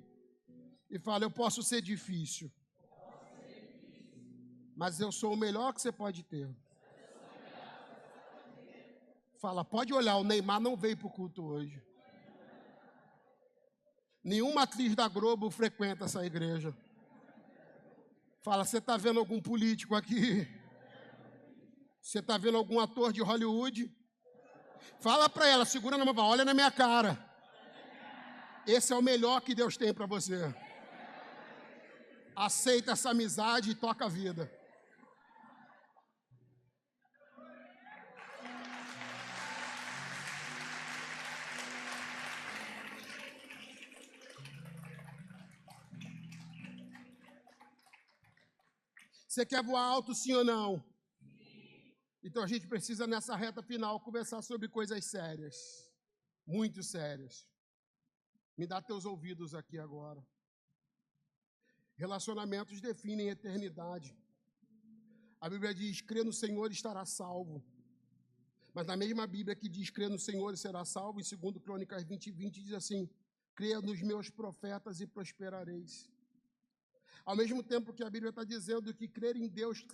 Speaker 2: e fala: eu posso ser difícil, mas eu sou o melhor que você pode ter. Fala, pode olhar, o Neymar não veio para o culto hoje. Nenhuma atriz da Globo frequenta essa igreja. Fala, você está vendo algum político aqui? Você está vendo algum ator de Hollywood? Fala para ela, segura na mão, olha na minha cara. Esse é o melhor que Deus tem para você. Aceita essa amizade e toca a vida. Você quer voar alto, sim ou não? Então a gente precisa, nessa reta final, conversar sobre coisas sérias. Muito sérias. Me dá teus ouvidos aqui agora. Relacionamentos definem eternidade. A Bíblia diz, crê no Senhor e estará salvo. Mas na mesma Bíblia que diz, crê no Senhor e será salvo, em 2 Crônicas 20, diz assim, crê nos meus profetas e prosperareis. Ao mesmo tempo que a Bíblia está dizendo que crer em Deus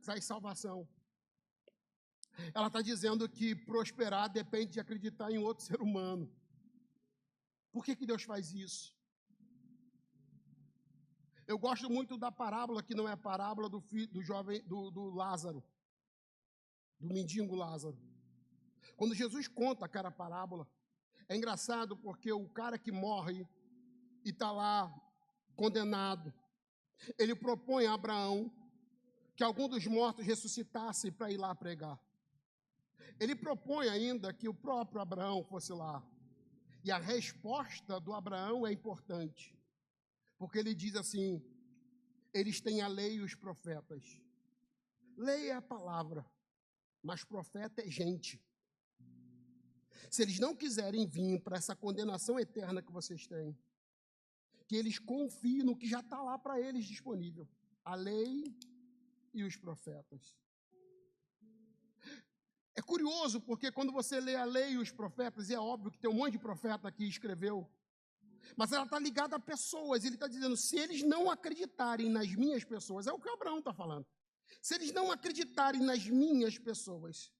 Speaker 2: traz salvação. Ela está dizendo que prosperar depende de acreditar em outro ser humano. Por que Deus faz isso? Eu gosto muito da parábola, que não é a parábola do Lázaro, do mendigo Lázaro. Quando Jesus conta aquela parábola, é engraçado porque o cara que morre e está lá condenado, ele propõe a Abraão que algum dos mortos ressuscitasse para ir lá pregar. Ele propõe ainda que o próprio Abraão fosse lá. E a resposta do Abraão é importante, porque ele diz assim, eles têm a lei e os profetas. Lei é a palavra, mas profeta é gente. Se eles não quiserem vir para essa condenação eterna que vocês têm, que eles confiem no que já está lá para eles disponível. A lei e os profetas. É curioso, porque quando você lê a lei e os profetas, e é óbvio que tem um monte de profeta que escreveu, mas ela está ligada a pessoas. Ele está dizendo, se eles não acreditarem nas minhas pessoas, é o que Abraão está falando. Se eles não acreditarem nas minhas pessoas,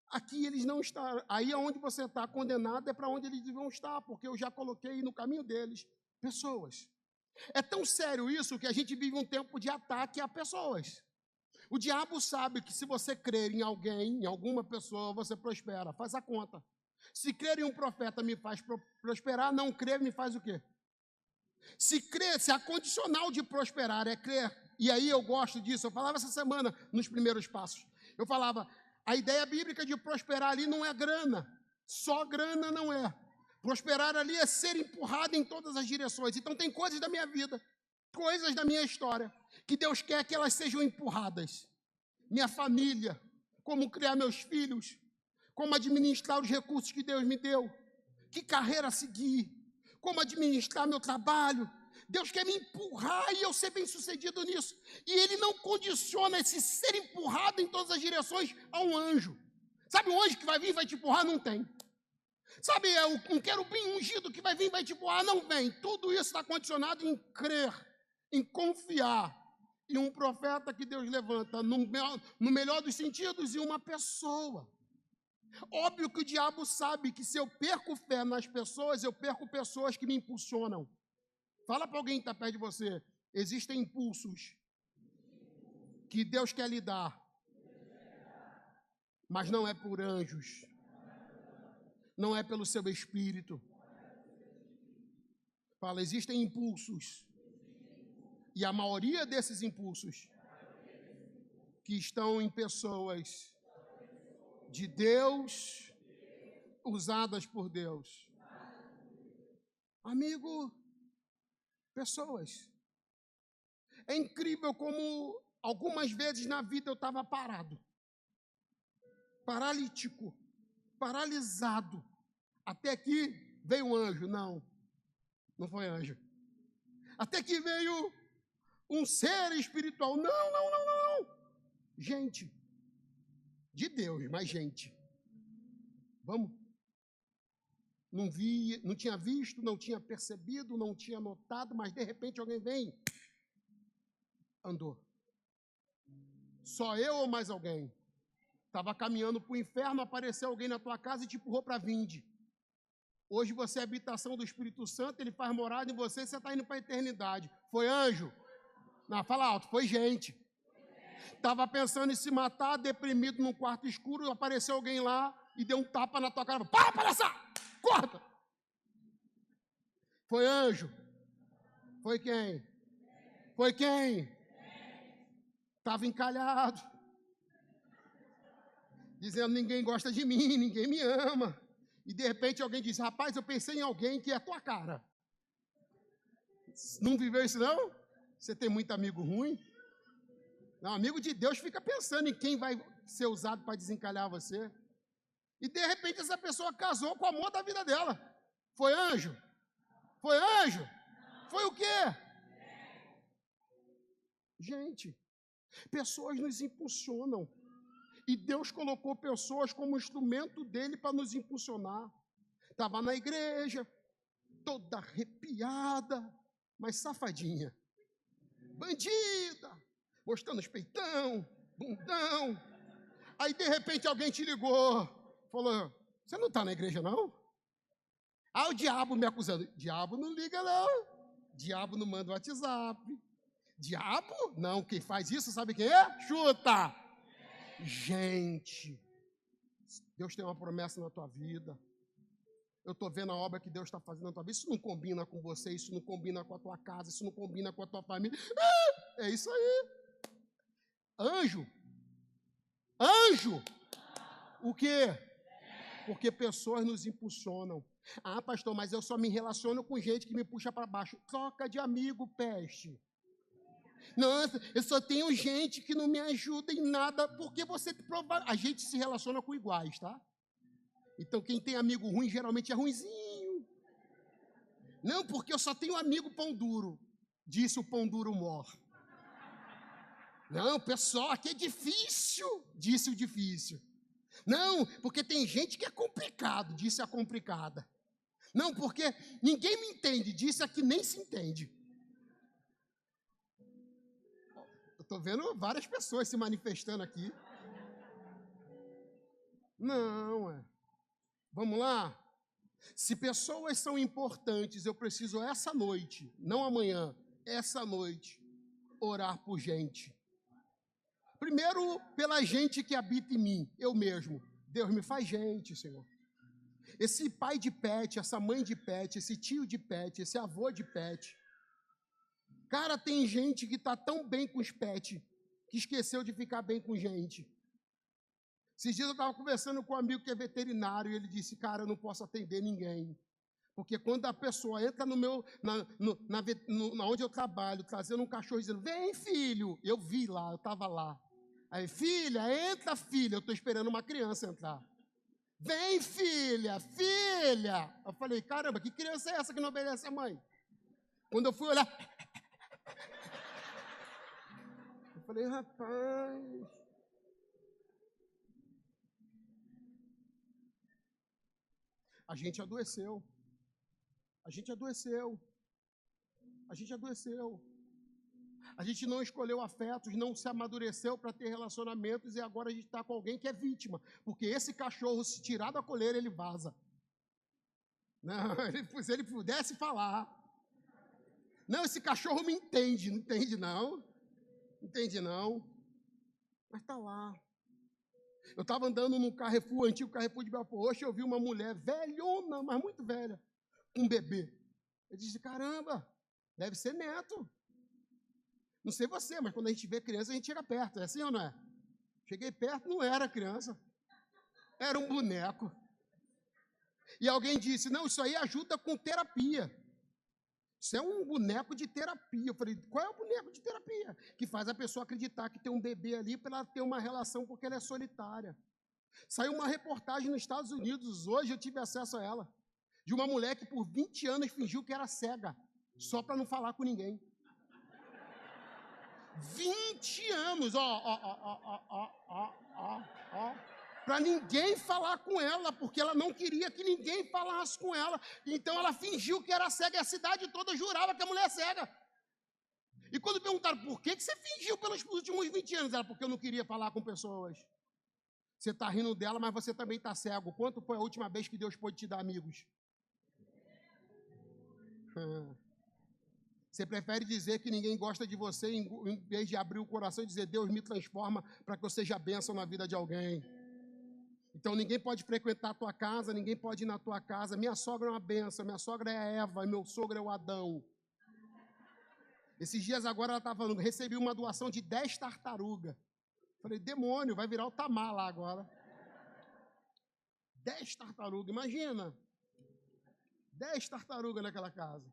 Speaker 2: aqui eles não estão. Aí onde você está condenado é para onde eles vão estar, porque eu já coloquei no caminho deles pessoas. É tão sério isso que a gente vive um tempo de ataque a pessoas. O diabo sabe que se você crer em alguém, em alguma pessoa, você prospera. Faz a conta. Se crer em um profeta me faz prosperar, não crer me faz o quê? Se a condicional de prosperar é crer, e aí eu gosto disso, eu falava essa semana nos primeiros passos, eu falava, a ideia bíblica de prosperar ali não é grana, só grana não é. Prosperar ali é ser empurrado em todas as direções. Então tem coisas da minha vida, coisas da minha história, que Deus quer que elas sejam empurradas. Minha família, como criar meus filhos, como administrar os recursos que Deus me deu, que carreira seguir, como administrar meu trabalho. Deus quer me empurrar e eu ser bem-sucedido nisso. E Ele não condiciona esse ser empurrado em todas as direções a um anjo. Sabe um anjo que vai vir e vai te empurrar? Não tem. Sabe, um querubim ungido que vai vir e vai te empurrar? Não vem. Tudo isso está condicionado em crer, em confiar. E um profeta que Deus levanta, no melhor dos sentidos, e uma pessoa. Óbvio que o diabo sabe que se eu perco fé nas pessoas, eu perco pessoas que me impulsionam. Fala para alguém que está perto de você. Existem impulsos que Deus quer lhe dar, mas não é por anjos. não é pelo seu espírito. Fala, existem impulsos. E a maioria desses impulsos que estão em pessoas de Deus, usadas por Deus. Amigo, pessoas. É incrível como algumas vezes na vida eu estava parado, paralítico, paralisado. Até que veio um anjo. Não foi anjo. Até que veio um ser espiritual. Não. Gente, de Deus, mas gente. Vamos. Não tinha visto, não tinha percebido, não tinha notado, mas de repente alguém vem. Andou. Só eu ou mais alguém? Estava caminhando para o inferno, apareceu alguém na tua casa e te empurrou para a vinde. Hoje você é habitação do Espírito Santo, ele faz morada em você, você está indo para a eternidade. Foi anjo? Não, fala alto, foi gente. Estava pensando em se matar, deprimido num quarto escuro, apareceu alguém lá e deu um tapa na tua cara. Para, palhaçada! Corta! Foi anjo? Foi quem? Foi quem? Estava encalhado. Dizendo, ninguém gosta de mim, ninguém me ama. E de repente alguém diz, rapaz, eu pensei em alguém que é a tua cara. Não viveu isso não? Você tem muito amigo ruim? Não, amigo de Deus fica pensando em quem vai ser usado para desencalhar você. E de repente essa pessoa casou com o amor da vida dela. Foi anjo? Foi anjo? Foi o quê? Gente, pessoas nos impulsionam. E Deus colocou pessoas como instrumento dele para nos impulsionar. Estava na igreja, toda arrepiada, mas safadinha. Bandida, mostrando os peitão, bundão. Aí, de repente, alguém te ligou, falou, você não está na igreja, não? Ah, o diabo me acusando. Diabo não liga, não. Diabo não manda WhatsApp. Diabo? Não, quem faz isso, sabe quem é? Chuta! Gente, Deus tem uma promessa na tua vida. Eu estou vendo a obra que Deus está fazendo na tua vida. Isso não combina com você, isso não combina com a tua casa, isso não combina com a tua família. É isso aí. Anjo. O quê? Porque pessoas nos impulsionam. Ah, pastor, mas eu só me relaciono com gente que me puxa para baixo. Troca de amigo, peste. Nossa, eu só tenho gente que não me ajuda em nada, porque você a gente se relaciona com iguais, tá? Então quem tem amigo ruim geralmente é ruinzinho. Não, porque eu só tenho amigo pão duro, disse o pão duro mor. Não, pessoal, aqui é difícil, disse o difícil. Não, porque tem gente que é complicado, disse a complicada. Não, porque ninguém me entende, disse a que nem se entende. Estou vendo várias pessoas se manifestando aqui. Não, Vamos lá? Se pessoas são importantes, eu preciso essa noite, não amanhã, essa noite, orar por gente. Primeiro, pela gente que habita em mim, eu mesmo. Deus me faz gente, Senhor. Esse pai de pet, essa mãe de pet, esse tio de pet, esse avô de pet. Cara, tem gente que está tão bem com os pets, que esqueceu de ficar bem com gente. Esses dias eu estava conversando com um amigo que é veterinário, e ele disse, cara, eu não posso atender ninguém. Porque quando a pessoa entra onde eu trabalho, trazendo um cachorro, dizendo, vem filho, eu vi lá, eu estava lá. Aí, filha, entra filha, eu estou esperando uma criança entrar. Vem filha. Eu falei, caramba, que criança é essa que não obedece a mãe? Quando eu fui olhar... Eu falei, rapaz... A gente adoeceu. A gente não escolheu afetos, não se amadureceu para ter relacionamentos e agora a gente está com alguém que é vítima. Porque esse cachorro, se tirar da coleira, ele vaza. Não, se ele pudesse falar. Não, esse cachorro me entende. Não entende, não. Entende, não. Mas está lá. Eu estava andando num Carrefour, antigo Carrefour de Belfort Roxo, e eu vi uma mulher velhona, mas muito velha, com um bebê. Eu disse, caramba, deve ser neto. Não sei você, mas quando a gente vê criança, a gente chega perto, é assim ou não é? Cheguei perto, não era criança, era um boneco. E alguém disse, não, isso aí ajuda com terapia. Isso é um boneco de terapia. Eu falei, qual é o boneco de terapia? Que faz a pessoa acreditar que tem um bebê ali para ela ter uma relação porque ela é solitária. Saiu uma reportagem nos Estados Unidos, hoje eu tive acesso a ela, de uma mulher que por 20 anos fingiu que era cega, só para não falar com ninguém. 20 anos, para ninguém falar com ela, porque ela não queria que ninguém falasse com ela. Então ela fingiu que era cega e a cidade toda jurava que a mulher é cega. E quando perguntaram, por que você fingiu pelos últimos 20 anos? Ela, porque eu não queria falar com pessoas. Você está rindo dela, mas você também está cego. Quanto foi a última vez que Deus pôde te dar amigos? Você prefere dizer que ninguém gosta de você, em vez de abrir o coração e dizer, Deus me transforma para que eu seja bênção na vida de alguém. Então ninguém pode frequentar a tua casa, ninguém pode ir na tua casa. Minha sogra é uma bênção, minha sogra é a Eva, e meu sogro é o Adão. Esses dias agora ela estava falando, recebi uma doação de 10 tartarugas. Falei, demônio, vai virar o Tamar lá agora. 10 tartarugas, imagina. 10 tartarugas naquela casa.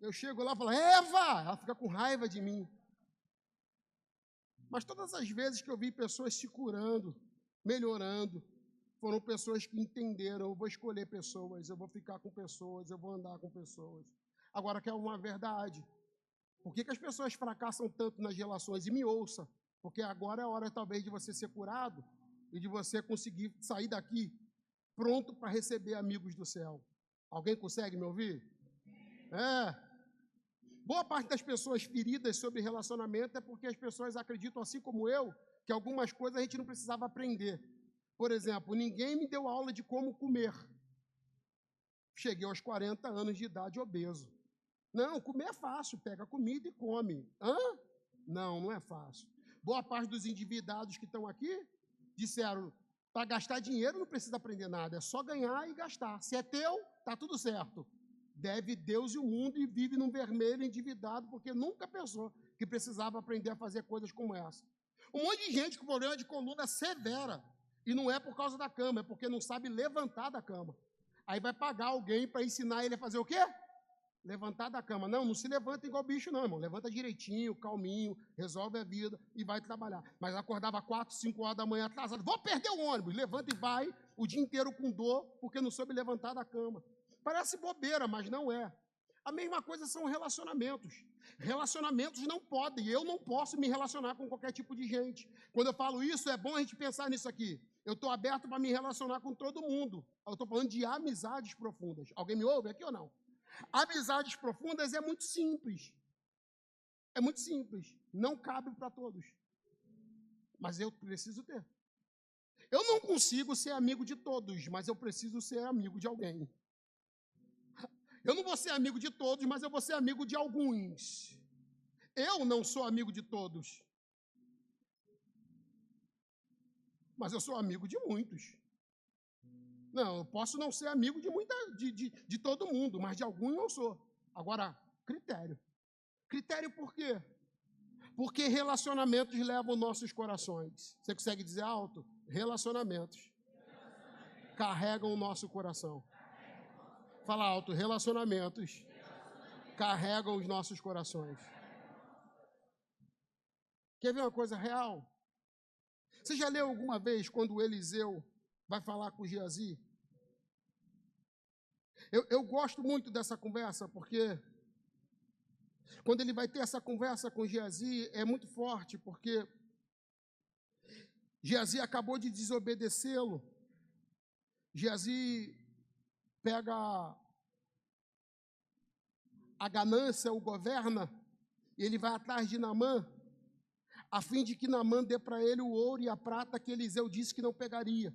Speaker 2: Eu chego lá e falo, Eva! Ela fica com raiva de mim. Mas todas as vezes que eu vi pessoas se curando, melhorando, foram pessoas que entenderam, eu vou escolher pessoas, eu vou ficar com pessoas, eu vou andar com pessoas. Agora, que é uma verdade. Por que as pessoas fracassam tanto nas relações? E me ouça, porque agora é a hora talvez de você ser curado e de você conseguir sair daqui pronto para receber amigos do céu. Alguém consegue me ouvir? Boa parte das pessoas feridas sobre relacionamento é porque as pessoas acreditam, assim como eu, que algumas coisas a gente não precisava aprender. Por exemplo, ninguém me deu aula de como comer. Cheguei aos 40 anos de idade obeso. Não, comer é fácil, pega a comida e come. Não, não é fácil. Boa parte dos endividados que estão aqui disseram, para gastar dinheiro não precisa aprender nada, é só ganhar e gastar. Se é teu, está tudo certo. Deve Deus e o mundo e vive num vermelho endividado, porque nunca pensou que precisava aprender a fazer coisas como essa. Um monte de gente com problema de coluna severa, e não é por causa da cama, é porque não sabe levantar da cama. Aí vai pagar alguém para ensinar ele a fazer o quê? Levantar da cama. Não se levanta igual bicho não, irmão. Levanta direitinho, calminho, resolve a vida e vai trabalhar. Mas acordava 4, 5 horas da manhã atrasado, vou perder o ônibus. Levanta e vai o dia inteiro com dor, porque não soube levantar da cama. Parece bobeira, mas não é. A mesma coisa são relacionamentos. Relacionamentos não podem, eu não posso me relacionar com qualquer tipo de gente. Quando eu falo isso, é bom a gente pensar nisso aqui. Eu estou aberto para me relacionar com todo mundo. Eu estou falando de amizades profundas. Alguém me ouve aqui ou não? Amizades profundas é muito simples. É muito simples. Não cabe para todos. Mas eu preciso ter. Eu não consigo ser amigo de todos, mas eu preciso ser amigo de alguém. Eu não vou ser amigo de todos, mas eu vou ser amigo de alguns. Eu não sou amigo de todos, mas eu sou amigo de muitos. Não, eu posso não ser amigo de todo mundo, mas de alguns eu sou. Agora, critério. Critério por quê? Porque relacionamentos levam nossos corações. Você consegue dizer alto? Relacionamentos carregam o nosso coração. Fala alto, relacionamentos carregam os nossos corações. Quer ver uma coisa real? Você já leu alguma vez quando o Eliseu vai falar com Geazi? Eu gosto muito dessa conversa, porque quando ele vai ter essa conversa com Geazi, é muito forte, porque Geazi acabou de desobedecê-lo. Geazi pega a ganância, o governa, e ele vai atrás de Naamã, a fim de que Naamã dê para ele o ouro e a prata que Eliseu disse que não pegaria.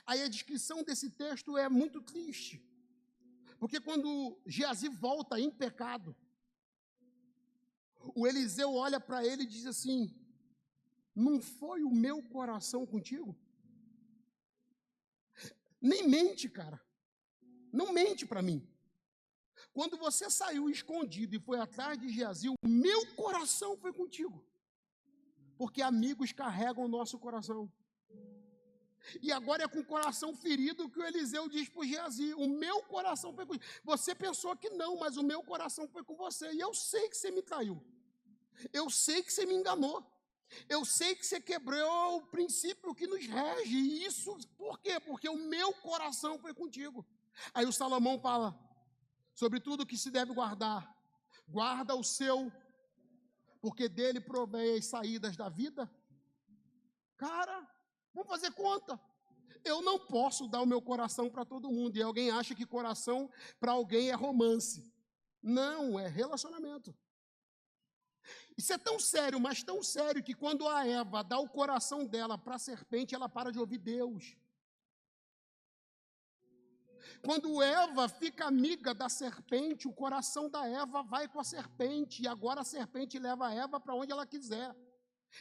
Speaker 2: Aí a descrição desse texto é muito triste, porque quando Geazi volta em pecado, o Eliseu olha para ele e diz assim, Não foi o meu coração contigo? Nem mente, cara. Não mente para mim. Quando você saiu escondido e foi atrás de Geazi, o meu coração foi contigo. Porque amigos carregam o nosso coração. E agora é com o coração ferido que o Eliseu diz para o Geazi: o meu coração foi contigo. Você pensou que não, mas o meu coração foi com você. E eu sei que você me traiu. Eu sei que você me enganou. Eu sei que você quebrou o princípio que nos rege. E isso por quê? Porque o meu coração foi contigo. Aí o Salomão fala sobre tudo que se deve guardar. Guarda o seu, porque dele provém as saídas da vida. Cara, vamos fazer conta. Eu não posso dar o meu coração para todo mundo. E alguém acha que coração para alguém é romance. Não, é relacionamento. Isso é tão sério, mas tão sério, que quando a Eva dá o coração dela para a serpente, ela para de ouvir Deus. Quando Eva fica amiga da serpente, o coração da Eva vai com a serpente, e agora a serpente leva a Eva para onde ela quiser.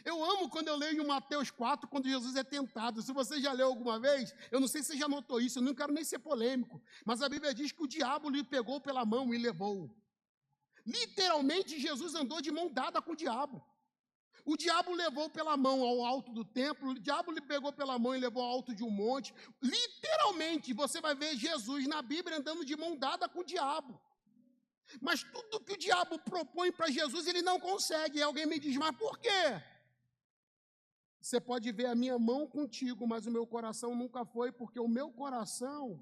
Speaker 2: Eu amo quando eu leio em Mateus 4, quando Jesus é tentado. Se você já leu alguma vez, eu não sei se você já notou isso, eu não quero nem ser polêmico, mas a Bíblia diz que o diabo lhe pegou pela mão e levou. Literalmente, Jesus andou de mão dada com o diabo. O diabo levou pela mão ao alto do templo, o diabo lhe pegou pela mão e levou ao alto de um monte. Literalmente, você vai ver Jesus na Bíblia andando de mão dada com o diabo. Mas tudo que o diabo propõe para Jesus, ele não consegue. E alguém me diz: mas por quê? Você pode ver a minha mão contigo, mas o meu coração nunca foi, porque o meu coração...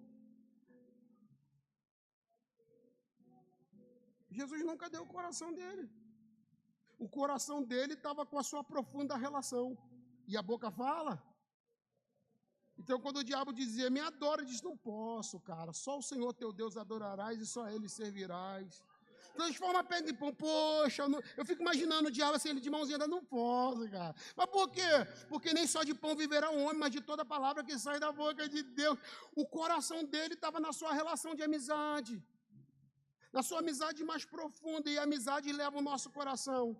Speaker 2: Jesus nunca deu o coração dele. O coração dele estava com a sua profunda relação. E a boca fala. Então, quando o diabo dizia: me adora, ele diz: não posso, cara. Só o Senhor teu Deus adorarás e só Ele servirás. Transforma a pedra em pão. Poxa, eu fico imaginando o diabo assim, ele de mãozinha dando: não posso, cara. Mas por quê? Porque nem só de pão viverá o homem, mas de toda palavra que sai da boca de Deus. O coração dele estava na sua relação de amizade. Na sua amizade mais profunda, e a amizade leva o nosso coração.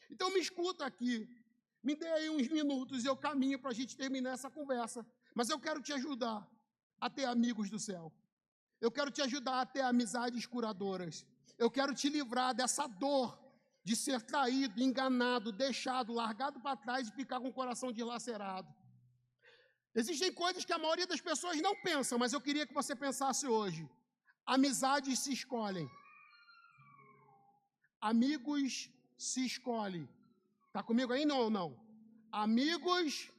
Speaker 2: Então me escuta aqui, me dê aí uns minutos e eu caminho para a gente terminar essa conversa, mas eu quero te ajudar a ter amigos do céu, eu quero te ajudar a ter amizades curadoras, eu quero te livrar dessa dor de ser traído, enganado, deixado, largado para trás e ficar com o coração dilacerado. Existem coisas que a maioria das pessoas não pensam, mas eu queria que você pensasse hoje. Amizades se escolhem. Amigos se escolhem. Está comigo aí, não ou não? Amigos.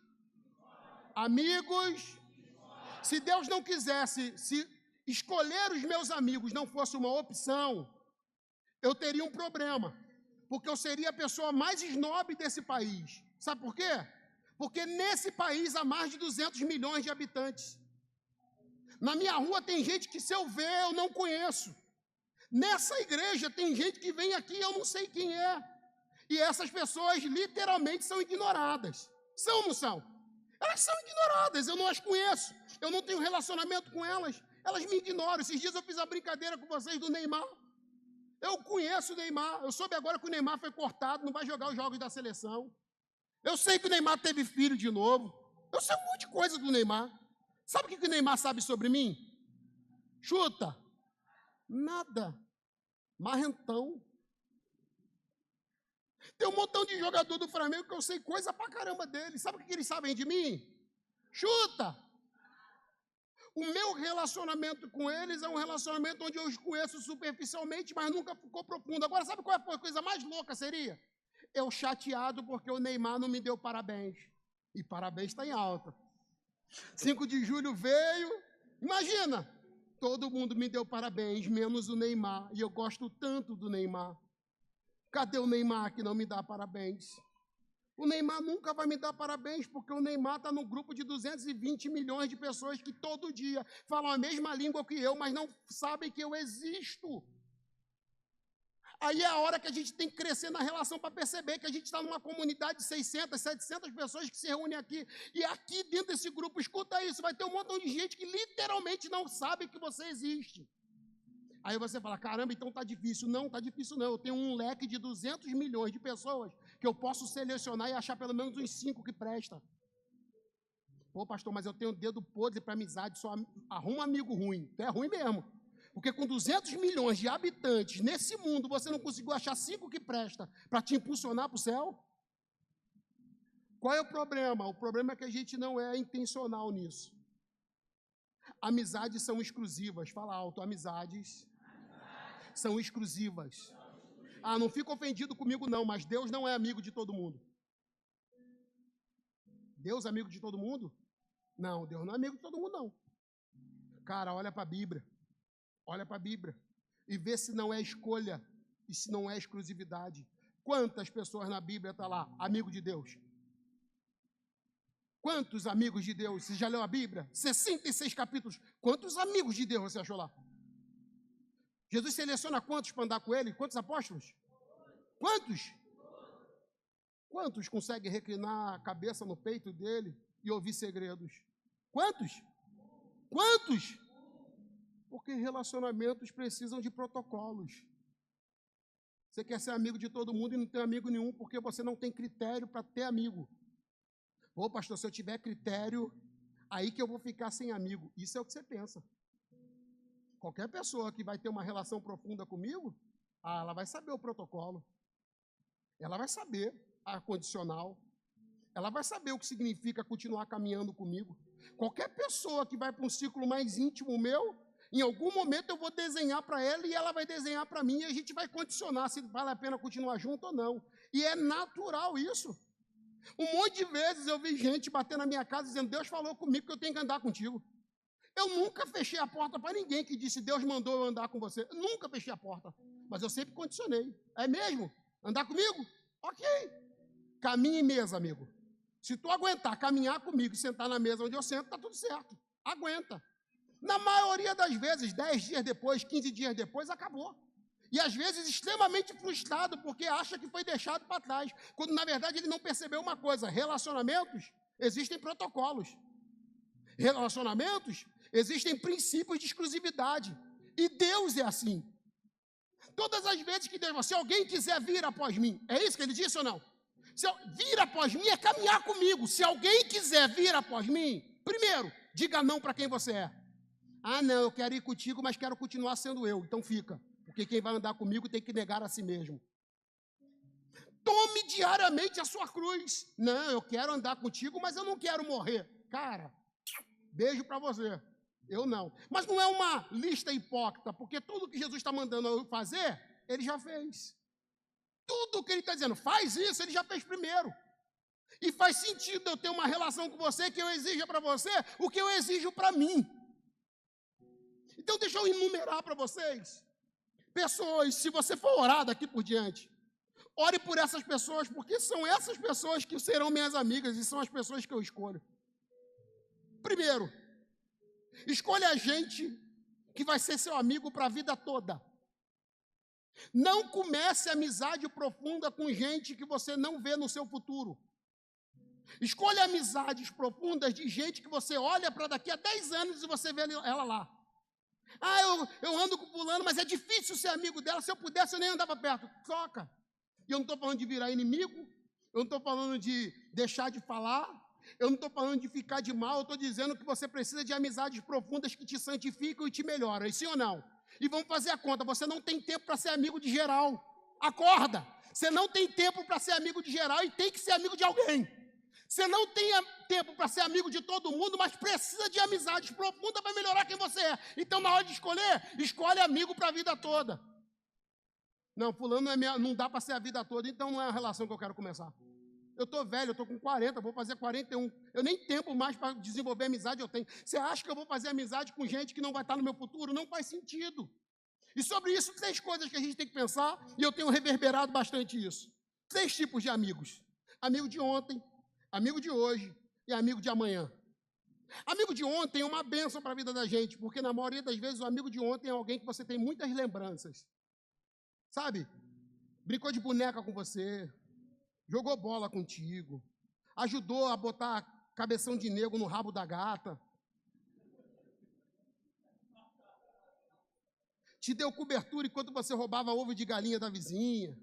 Speaker 2: Se Deus não quisesse, se escolher os meus amigos não fosse uma opção, eu teria um problema. Porque eu seria a pessoa mais snob desse país. Sabe por quê? Porque nesse país há mais de 200 milhões de habitantes. Na minha rua tem gente que, se eu ver, eu não conheço. Nessa igreja tem gente que vem aqui e eu não sei quem é. E essas pessoas literalmente são ignoradas. São ou não são? Elas são ignoradas, eu não as conheço. Eu não tenho relacionamento com elas. Elas me ignoram. Esses dias eu fiz a brincadeira com vocês do Neymar. Eu conheço o Neymar. Eu soube agora que o Neymar foi cortado, não vai jogar os jogos da seleção. Eu sei que o Neymar teve filho de novo. Eu sei um monte de coisa do Neymar. Sabe o que o Neymar sabe sobre mim? Chuta. Nada. Marrentão. Tem um montão de jogador do Flamengo que eu sei coisa pra caramba deles. Sabe o que eles sabem de mim? Chuta. O meu relacionamento com eles é um relacionamento onde eu os conheço superficialmente, mas nunca ficou profundo. Agora, sabe qual é a coisa mais louca seria? Eu chateado porque o Neymar não me deu parabéns. E parabéns está em alta. 5 de julho veio, imagina, todo mundo me deu parabéns, menos o Neymar, e eu gosto tanto do Neymar. Cadê o Neymar que não me dá parabéns? O Neymar nunca vai me dar parabéns, porque o Neymar está no grupo de 220 milhões de pessoas que todo dia falam a mesma língua que eu, mas não sabem que eu existo. Aí é a hora que a gente tem que crescer na relação para perceber que a gente está numa comunidade de 600, 700 pessoas que se reúnem aqui. E aqui dentro desse grupo, escuta isso, vai ter um montão de gente que literalmente não sabe que você existe. Aí você fala: caramba, então está difícil. Não, está difícil não. Eu tenho um leque de 200 milhões de pessoas que eu posso selecionar e achar pelo menos uns 5 que presta. Pô, pastor, mas eu tenho dedo podre para amizade, só arruma amigo ruim. Tu é ruim mesmo. Porque com 200 milhões de habitantes nesse mundo, você não conseguiu achar 5 que presta para te impulsionar para o céu? Qual é o problema? O problema é que a gente não é intencional nisso. Amizades são exclusivas. Fala alto, amizades são exclusivas. Ah, não fica ofendido comigo não, mas Deus não é amigo de todo mundo. Deus é amigo de todo mundo? Não, Deus não é amigo de todo mundo, não. Cara, olha para a Bíblia. Olha para a Bíblia. E vê se não é escolha e se não é exclusividade. Quantas pessoas na Bíblia estão lá, amigo de Deus? Quantos amigos de Deus? Você já leu a Bíblia? 66 capítulos. Quantos amigos de Deus você achou lá? Jesus seleciona quantos para andar com ele? Quantos apóstolos? Quantos? Quantos conseguem reclinar a cabeça no peito dele e ouvir segredos? Quantos? Quantos? Porque relacionamentos precisam de protocolos. Você quer ser amigo de todo mundo e não tem amigo nenhum, porque você não tem critério para ter amigo. Ô, pastor, se eu tiver critério, aí que eu vou ficar sem amigo. Isso é o que você pensa. Qualquer pessoa que vai ter uma relação profunda comigo, ela vai saber o protocolo. Ela vai saber a condicional. Ela vai saber o que significa continuar caminhando comigo. Qualquer pessoa que vai para um ciclo mais íntimo meu, em algum momento eu vou desenhar para ela e ela vai desenhar para mim e a gente vai condicionar se vale a pena continuar junto ou não. E é natural isso. Um monte de vezes eu vi gente bater na minha casa dizendo, Deus falou comigo que eu tenho que andar contigo. Eu nunca fechei a porta para ninguém que disse, Deus mandou eu andar com você. Eu nunca fechei a porta, mas eu sempre condicionei. É mesmo? Andar comigo? Ok. Caminho em mesa, amigo. Se tu aguentar caminhar comigo e sentar na mesa onde eu sento, está tudo certo. Aguenta. Na maioria das vezes, 10 dias depois, 15 dias depois, acabou. E às vezes extremamente frustrado, porque acha que foi deixado para trás, quando na verdade ele não percebeu uma coisa: relacionamentos, existem protocolos. Relacionamentos, existem princípios de exclusividade. E Deus é assim. Todas as vezes que Deus, se alguém quiser vir após mim, é isso que ele disse ou não? Vir após mim é caminhar comigo. Se alguém quiser vir após mim, primeiro, diga não para quem você é. Ah, não, eu quero ir contigo, mas quero continuar sendo eu. Então fica. Porque quem vai andar comigo tem que negar a si mesmo. Tome diariamente a sua cruz. Não, eu quero andar contigo, mas eu não quero morrer. Cara, beijo para você. Eu não. Mas não é uma lista hipócrita, porque tudo que Jesus está mandando eu fazer, ele já fez. Tudo que ele está dizendo, faz isso, ele já fez primeiro. E faz sentido eu ter uma relação com você que eu exija para você o que eu exijo para mim. Então deixa eu enumerar para vocês. Pessoas, se você for orar daqui por diante, ore por essas pessoas, porque são essas pessoas que serão minhas amigas e são as pessoas que eu escolho. Primeiro, escolha gente que vai ser seu amigo para a vida toda. Não comece amizade profunda com gente que você não vê no seu futuro. Escolha amizades profundas de gente que você olha para daqui a 10 anos e você vê ela lá. Ah, eu ando com fulano, mas é difícil ser amigo dela. Se eu pudesse, eu nem andava perto. Troca. E eu não estou falando de virar inimigo. Eu não estou falando de deixar de falar. Eu não estou falando de ficar de mal. Eu estou dizendo que você precisa de amizades profundas que te santificam e te melhoram. E sim ou não? E vamos fazer a conta. Você não tem tempo para ser amigo de geral. Acorda. Você não tem tempo para ser amigo de geral e tem que ser amigo de alguém. Você não tem tempo para ser amigo de todo mundo, mas precisa de amizades profundas para melhorar quem você é. Então, na hora de escolher, escolhe amigo para a vida toda. Não, fulano não dá para ser a vida toda, então não é a relação que eu quero começar. Eu estou velho, eu estou com 40, vou fazer 41. Eu nem tempo mais para desenvolver amizade eu tenho. Você acha que eu vou fazer amizade com gente que não vai estar no meu futuro? Não faz sentido. E sobre isso, 3 coisas que a gente tem que pensar, e eu tenho reverberado bastante isso. 3 tipos de amigos. Amigo de ontem, amigo de hoje e amigo de amanhã. Amigo de ontem é uma bênção para a vida da gente, porque na maioria das vezes o amigo de ontem é alguém que você tem muitas lembranças. Sabe? Brincou de boneca com você, jogou bola contigo, ajudou a botar cabeção de negro no rabo da gata, te deu cobertura enquanto você roubava ovo de galinha da vizinha.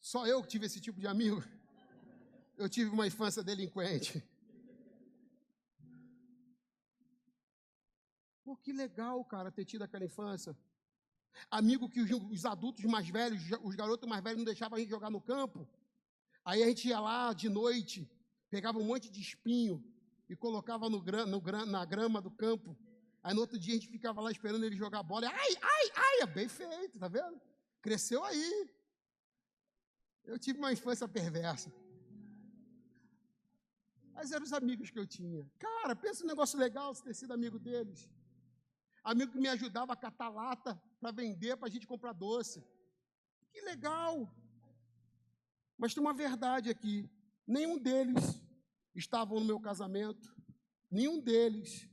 Speaker 2: Só eu que tive esse tipo de amigo? Eu tive uma infância delinquente. Pô, que legal, cara, ter tido aquela infância. Amigo que os adultos mais velhos, os garotos mais velhos não deixavam a gente jogar no campo. Aí a gente ia lá de noite, pegava um monte de espinho e colocava na grama do campo. Aí no outro dia a gente ficava lá esperando ele jogar bola. Ai, é bem feito, tá vendo? Cresceu aí. Eu tive uma infância perversa. Mas eram os amigos que eu tinha. Cara, pensa um negócio legal você ter sido amigo deles. Amigo que me ajudava a catar lata para vender, para a gente comprar doce. Que legal! Mas tem uma verdade aqui. Nenhum deles estavam no meu casamento. Nenhum deles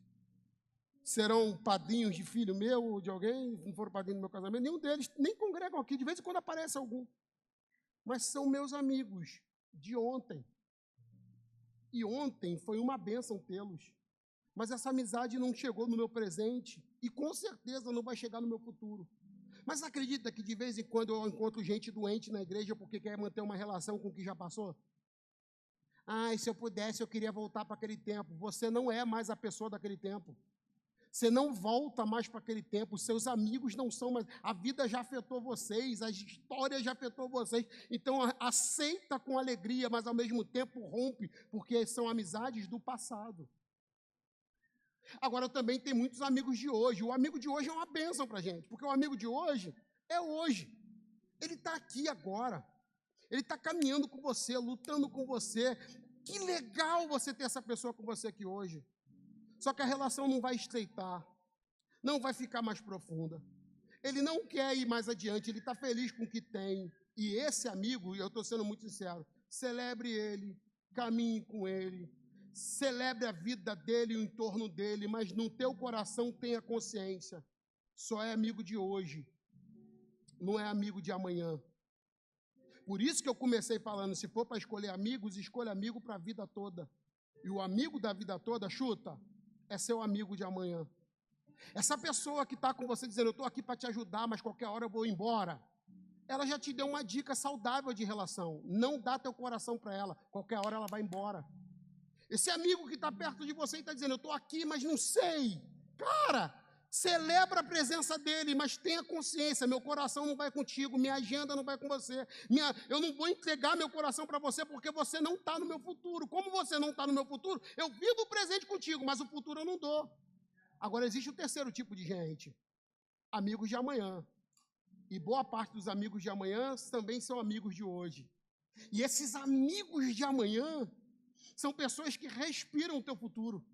Speaker 2: serão padrinhos de filho meu ou de alguém, não foram padrinhos do meu casamento. Nenhum deles nem congregam aqui. De vez em quando aparece algum. Mas são meus amigos de ontem. E ontem foi uma bênção tê-los. Mas essa amizade não chegou no meu presente e com certeza não vai chegar no meu futuro. Mas acredita que de vez em quando eu encontro gente doente na igreja porque quer manter uma relação com o que já passou? Ah, se eu pudesse, eu queria voltar para aquele tempo. Você não é mais a pessoa daquele tempo. Você não volta mais para aquele tempo. Seus amigos não são mais. A vida já afetou vocês, a história já afetou vocês. Então, aceita com alegria, mas ao mesmo tempo rompe, porque são amizades do passado. Agora, também tem muitos amigos de hoje. O amigo de hoje é uma bênção para a gente, porque o amigo de hoje é hoje. Ele está aqui agora. Ele está caminhando com você, lutando com você. Que legal você ter essa pessoa com você aqui hoje. Só que a relação não vai estreitar, não vai ficar mais profunda. Ele não quer ir mais adiante, ele está feliz com o que tem. E esse amigo, e eu estou sendo muito sincero, celebre ele, caminhe com ele, celebre a vida dele e o entorno dele, mas no teu coração tenha consciência. Só é amigo de hoje, não é amigo de amanhã. Por isso que eu comecei falando, se for para escolher amigos, escolha amigo para a vida toda. E o amigo da vida toda, chuta, é seu amigo de amanhã. Essa pessoa que está com você dizendo, eu estou aqui para te ajudar, mas qualquer hora eu vou embora, ela já te deu uma dica saudável de relação. Não dá teu coração para ela, qualquer hora ela vai embora. Esse amigo que está perto de você e está dizendo, eu estou aqui, mas não sei. Cara, celebra a presença dele, mas tenha consciência, meu coração não vai contigo, minha agenda não vai com você. Eu não vou entregar meu coração para você porque você não está no meu futuro. Como você não está no meu futuro, eu vivo o presente contigo, mas o futuro eu não dou. Agora, existe o terceiro tipo de gente, amigos de amanhã. E boa parte dos amigos de amanhã também são amigos de hoje. E esses amigos de amanhã são pessoas que respiram o teu futuro.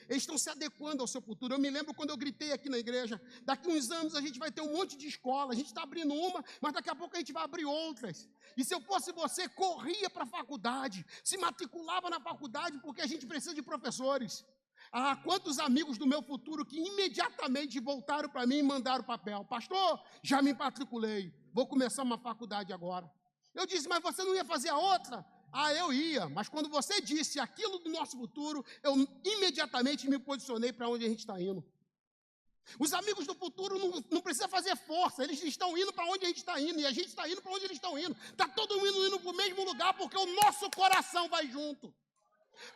Speaker 2: Eles estão se adequando ao seu futuro. Eu me lembro quando eu gritei aqui na igreja, daqui uns anos a gente vai ter um monte de escola, a gente está abrindo uma, mas daqui a pouco a gente vai abrir outras. E se eu fosse você, corria para a faculdade, se matriculava na faculdade, porque a gente precisa de professores. Ah, quantos amigos do meu futuro que imediatamente voltaram para mim e mandaram papel. Pastor, já me matriculei, vou começar uma faculdade agora. Eu disse, mas você não ia fazer a outra? Ah, eu ia, mas quando você disse aquilo do nosso futuro, eu imediatamente me posicionei para onde a gente está indo. Os amigos do futuro não precisam fazer força, eles estão indo para onde a gente está indo, e a gente está indo para onde eles estão indo. Está todo mundo indo para o mesmo lugar, porque o nosso coração vai junto.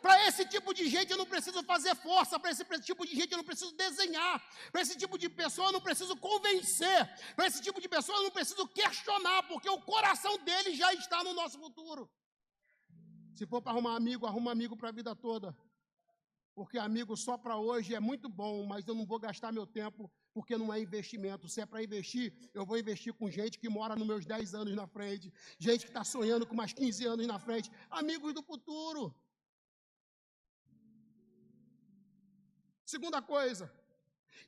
Speaker 2: Para esse tipo de gente eu não preciso fazer força, para esse tipo de gente eu não preciso desenhar, para esse tipo de pessoa eu não preciso convencer, para esse tipo de pessoa eu não preciso questionar, porque o coração dele já está no nosso futuro. Se for para arruma amigo para a vida toda, porque amigo só para hoje é muito bom, mas eu não vou gastar meu tempo, porque não é investimento. Se é para investir, eu vou investir com gente que mora nos meus 10 anos na frente, gente que está sonhando com mais 15 anos na frente, amigos do futuro. Segunda coisa,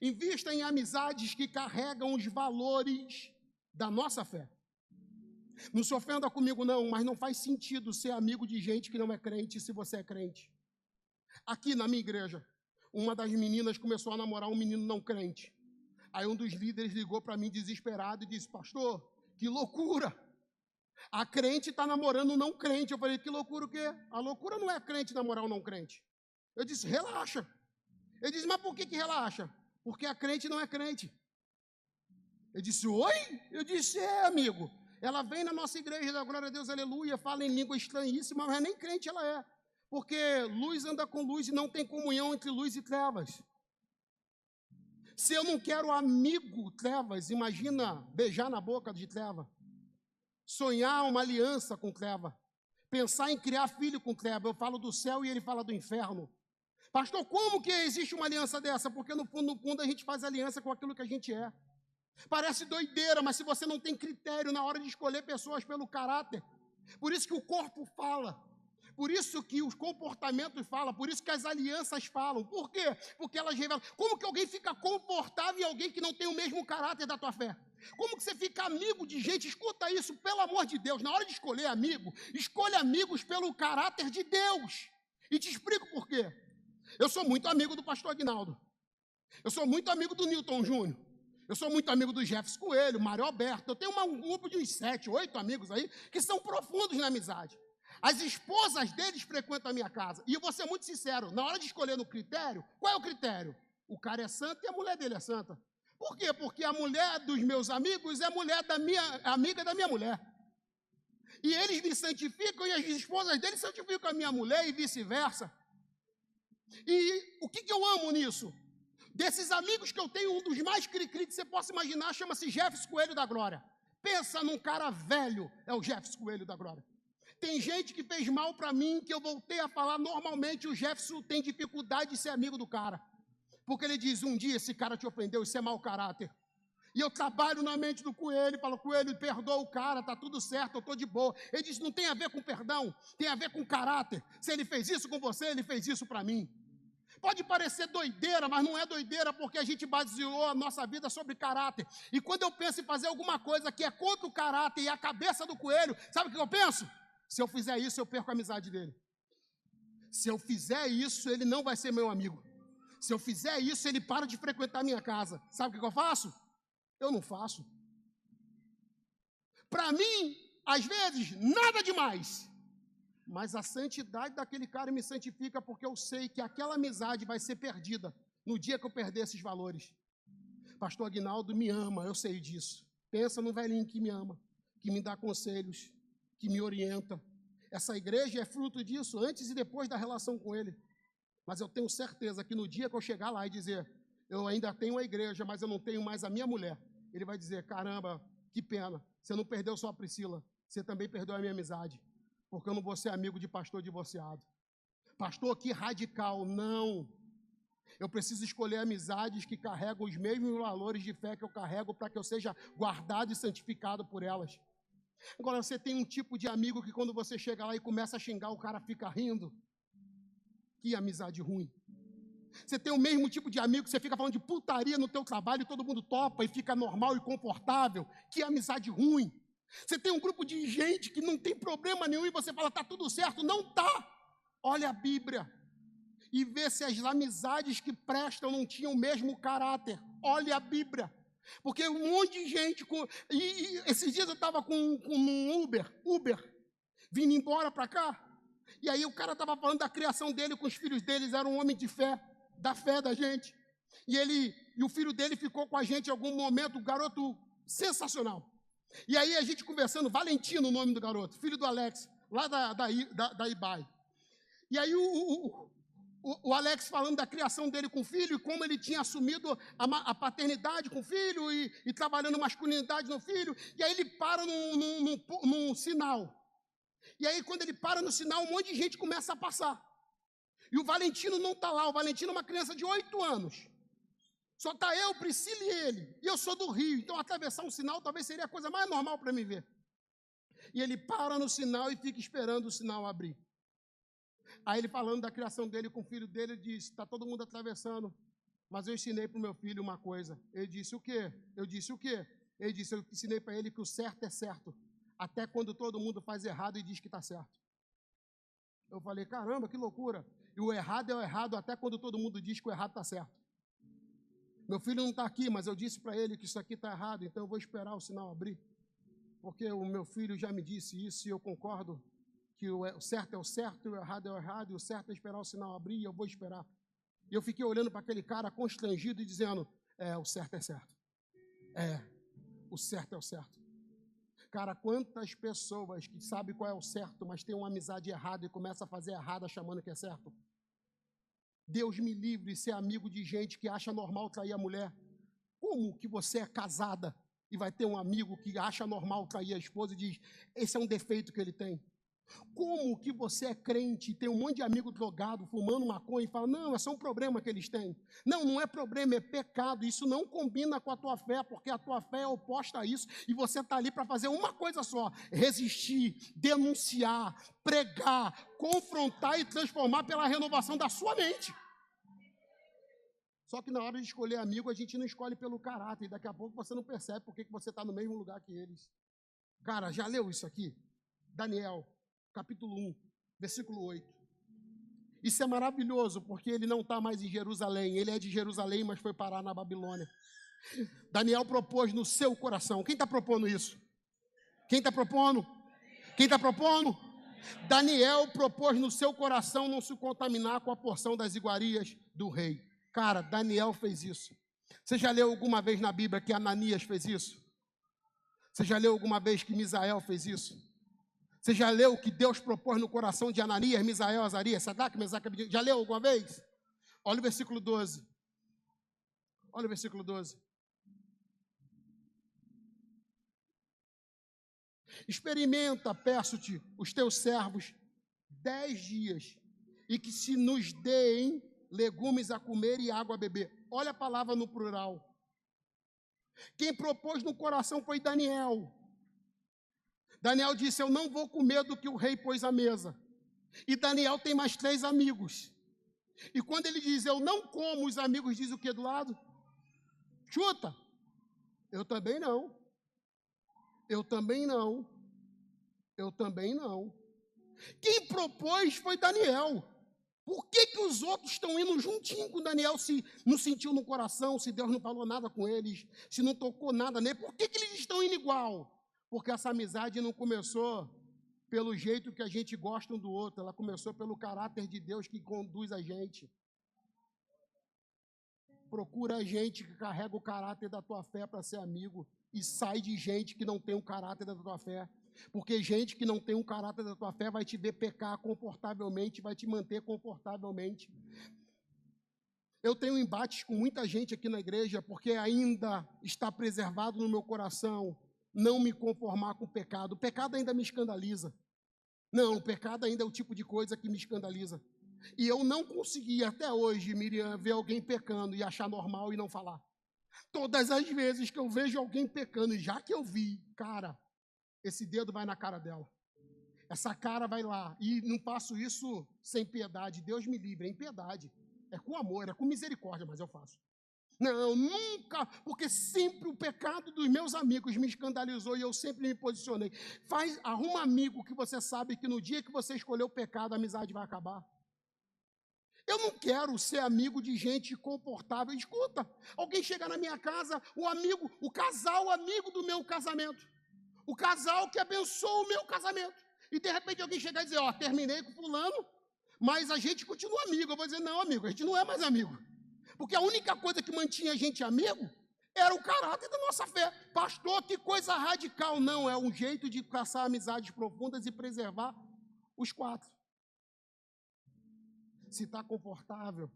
Speaker 2: invista em amizades que carregam os valores da nossa fé. Não se ofenda comigo não, mas não faz sentido ser amigo de gente que não é crente se você é crente. Aqui na minha igreja, uma das meninas começou a namorar um menino não crente. Aí um dos líderes ligou para mim desesperado e disse, pastor, que loucura! A crente está namorando um não crente. Eu falei, que loucura o quê? A loucura não é crente namorar um não crente. Eu disse, relaxa. Ele disse, mas por que relaxa? Porque a crente não é crente. Eu disse, oi? Eu disse, amigo. Ela vem na nossa igreja, da glória a Deus, aleluia, fala em língua estranhíssima, mas nem crente ela é. Porque luz anda com luz e não tem comunhão entre luz e trevas. Se eu não quero amigo trevas, imagina beijar na boca de treva. Sonhar uma aliança com treva. Pensar em criar filho com treva. Eu falo do céu e ele fala do inferno. Pastor, como que existe uma aliança dessa? Porque no fundo a gente faz aliança com aquilo que a gente é. Parece doideira, mas se você não tem critério na hora de escolher pessoas pelo caráter, por isso que o corpo fala, por isso que os comportamentos falam, por isso que as alianças falam. Por quê? Porque elas revelam. Como que alguém fica confortável em alguém que não tem o mesmo caráter da tua fé? Como que você fica amigo de gente? Escuta isso, pelo amor de Deus, na hora de escolher amigo, escolha amigos pelo caráter de Deus. E te explico por quê. Eu sou muito amigo do pastor Aguinaldo. Eu sou muito amigo do Newton Júnior. Eu sou muito amigo do Jefferson Coelho, Mário Alberto. Eu tenho um grupo de uns 7, 8 amigos aí que são profundos na amizade. As esposas deles frequentam a minha casa. E eu vou ser muito sincero, na hora de escolher no critério, qual é o critério? O cara é santo e a mulher dele é santa. Por quê? Porque a mulher dos meus amigos é mulher da minha amiga da minha mulher. E eles me santificam e as esposas deles santificam a minha mulher e vice-versa. E o que eu amo nisso? Desses amigos que eu tenho, um dos mais cri-cri que você possa imaginar, chama-se Jefferson Coelho da Glória. Pensa num cara velho, é o Jefferson Coelho da Glória. Tem gente que fez mal para mim, que eu voltei a falar, normalmente o Jefferson tem dificuldade de ser amigo do cara. Porque ele diz, um dia esse cara te ofendeu, isso é mau caráter. E eu trabalho na mente do Coelho, falo, Coelho, perdoa o cara, tá tudo certo, eu estou de boa. Ele diz, não tem a ver com perdão, tem a ver com caráter. Se ele fez isso com você, ele fez isso para mim. Pode parecer doideira, mas não é doideira, porque a gente baseou a nossa vida sobre caráter. E quando eu penso em fazer alguma coisa que é contra o caráter e a cabeça do Coelho, sabe o que eu penso? Se eu fizer isso, eu perco a amizade dele. Se eu fizer isso, ele não vai ser meu amigo. Se eu fizer isso, ele para de frequentar a minha casa. Sabe o que eu faço? Eu não faço. Para mim, às vezes, nada demais. Mas a santidade daquele cara me santifica porque eu sei que aquela amizade vai ser perdida no dia que eu perder esses valores. Pastor Aguinaldo me ama, eu sei disso. Pensa no velhinho que me ama, que me dá conselhos, que me orienta. Essa igreja é fruto disso, antes e depois da relação com ele. Mas eu tenho certeza que no dia que eu chegar lá e dizer, eu ainda tenho a igreja, mas eu não tenho mais a minha mulher, ele vai dizer, caramba, que pena, você não perdeu só a Priscila, você também perdeu a minha amizade. Porque eu não vou ser amigo de pastor divorciado. Pastor, que radical, não. Eu preciso escolher amizades que carregam os mesmos valores de fé que eu carrego para que eu seja guardado e santificado por elas. Agora, você tem um tipo de amigo que quando você chega lá e começa a xingar, o cara fica rindo. Que amizade ruim. Você tem o mesmo tipo de amigo que você fica falando de putaria no teu trabalho e todo mundo topa e fica normal e confortável. Que amizade ruim. Você tem um grupo de gente que não tem problema nenhum e você fala, tá tudo certo. Não tá. Olha a Bíblia e vê se as amizades que prestam não tinham o mesmo caráter. Olha a Bíblia. Porque um monte de gente... E esses dias eu estava com um Uber, vindo embora para cá. E aí o cara estava falando da criação dele com os filhos deles. Era um homem de fé, da fé da gente. E o filho dele ficou com a gente em algum momento, um garoto sensacional. E aí a gente conversando, Valentino o nome do garoto, filho do Alex, lá da Ibai. E aí o Alex falando da criação dele com o filho, e como ele tinha assumido a paternidade com o filho, e trabalhando masculinidade no filho, e aí ele para num sinal. E aí quando ele para no sinal, um monte de gente começa a passar. E o Valentino não está lá, o Valentino é uma criança de 8 anos. Só está eu, Priscila e ele. E eu sou do Rio, então atravessar um sinal talvez seria a coisa mais normal para mim ver. E ele para no sinal e fica esperando o sinal abrir. Aí ele falando da criação dele com o filho dele, ele disse, está todo mundo atravessando, mas eu ensinei para o meu filho uma coisa. Ele disse, o quê? Eu disse, o quê? Ele disse, eu ensinei para ele que o certo é certo, até quando todo mundo faz errado e diz que está certo. Eu falei, caramba, que loucura. E o errado é o errado até quando todo mundo diz que o errado está certo. Meu filho não está aqui, mas eu disse para ele que isso aqui está errado, então eu vou esperar o sinal abrir. Porque o meu filho já me disse isso e eu concordo que o certo é o certo, o errado é o errado, e o certo é esperar o sinal abrir e eu vou esperar. E eu fiquei olhando para aquele cara constrangido e dizendo, o certo é certo. O certo é o certo. Cara, quantas pessoas que sabem qual é o certo, mas tem uma amizade errada e começa a fazer errada achando que é certo? Deus me livre de ser amigo de gente que acha normal trair a mulher. Como que você é casada e vai ter um amigo que acha normal trair a esposa e diz, esse é um defeito que ele tem? Como que você é crente e tem um monte de amigo drogado, fumando maconha e fala, não, é só um problema que eles têm. Não, não é problema, é pecado. Isso não combina com a tua fé, porque a tua fé é oposta a isso. E você está ali para fazer uma coisa só, resistir, denunciar, pregar, confrontar e transformar pela renovação da sua mente. Só que na hora de escolher amigo, a gente não escolhe pelo caráter. E daqui a pouco você não percebe por que você está no mesmo lugar que eles. Cara, já leu isso aqui? Daniel, capítulo 1, versículo 8. Isso é maravilhoso, porque ele não está mais em Jerusalém. Ele é de Jerusalém, mas foi parar na Babilônia. Daniel propôs no seu coração. Quem está propondo isso? Quem está propondo? Quem está propondo? Daniel propôs no seu coração não se contaminar com a porção das iguarias do rei. Cara, Daniel fez isso. Você já leu alguma vez na Bíblia que Ananias fez isso? Você já leu alguma vez que Misael fez isso? Você já leu o que Deus propôs no coração de Ananias, Misael, Azarias, Sadraque, Mesaque, Abednego? Já leu alguma vez? Olha o versículo 12. Olha o versículo 12. Experimenta, peço-te, os teus servos 10 dias, e que se nos deem legumes a comer e água a beber. Olha a palavra no plural. Quem propôs no coração foi Daniel. Daniel disse, eu não vou comer do que o rei pôs à mesa. E Daniel tem mais 3 amigos. E quando ele diz, eu não como, os amigos dizem o que do lado? Chuta. Eu também não. Eu também não. Eu também não. Quem propôs foi Daniel. Por que os outros estão indo juntinho com Daniel, se não sentiu no coração, se Deus não falou nada com eles, se não tocou nada nele? Por que eles estão indo igual? Porque essa amizade não começou pelo jeito que a gente gosta um do outro, ela começou pelo caráter de Deus que conduz a gente. Procura gente que carrega o caráter da tua fé para ser amigo e sai de gente que não tem o caráter da tua fé. Porque gente que não tem um caráter da tua fé vai te ver pecar confortavelmente, vai te manter confortavelmente. Eu tenho embates com muita gente aqui na igreja, porque ainda está preservado no meu coração não me conformar com o pecado. O pecado ainda me escandaliza. Não, o pecado ainda é o tipo de coisa que me escandaliza. E eu não consegui até hoje, Miriam, ver alguém pecando e achar normal e não falar. Todas as vezes que eu vejo alguém pecando, e já que eu vi, cara, esse dedo vai na cara dela. Essa cara vai lá. E não faço isso sem piedade. Deus me livre, é impiedade. É com amor, é com misericórdia, mas eu faço. Não, nunca, porque sempre o pecado dos meus amigos me escandalizou e eu sempre me posicionei. Arruma amigo que você sabe que no dia que você escolher o pecado, a amizade vai acabar. Eu não quero ser amigo de gente confortável. Escuta, alguém chega na minha casa, o casal amigo do meu casamento. O casal que abençoa o meu casamento. E de repente alguém chegar e dizer, terminei com fulano, mas a gente continua amigo. Eu vou dizer, não, amigo, a gente não é mais amigo. Porque a única coisa que mantinha a gente amigo era o caráter da nossa fé. Pastor, que coisa radical. Não, é um jeito de caçar amizades profundas e preservar os 4. Se está confortável,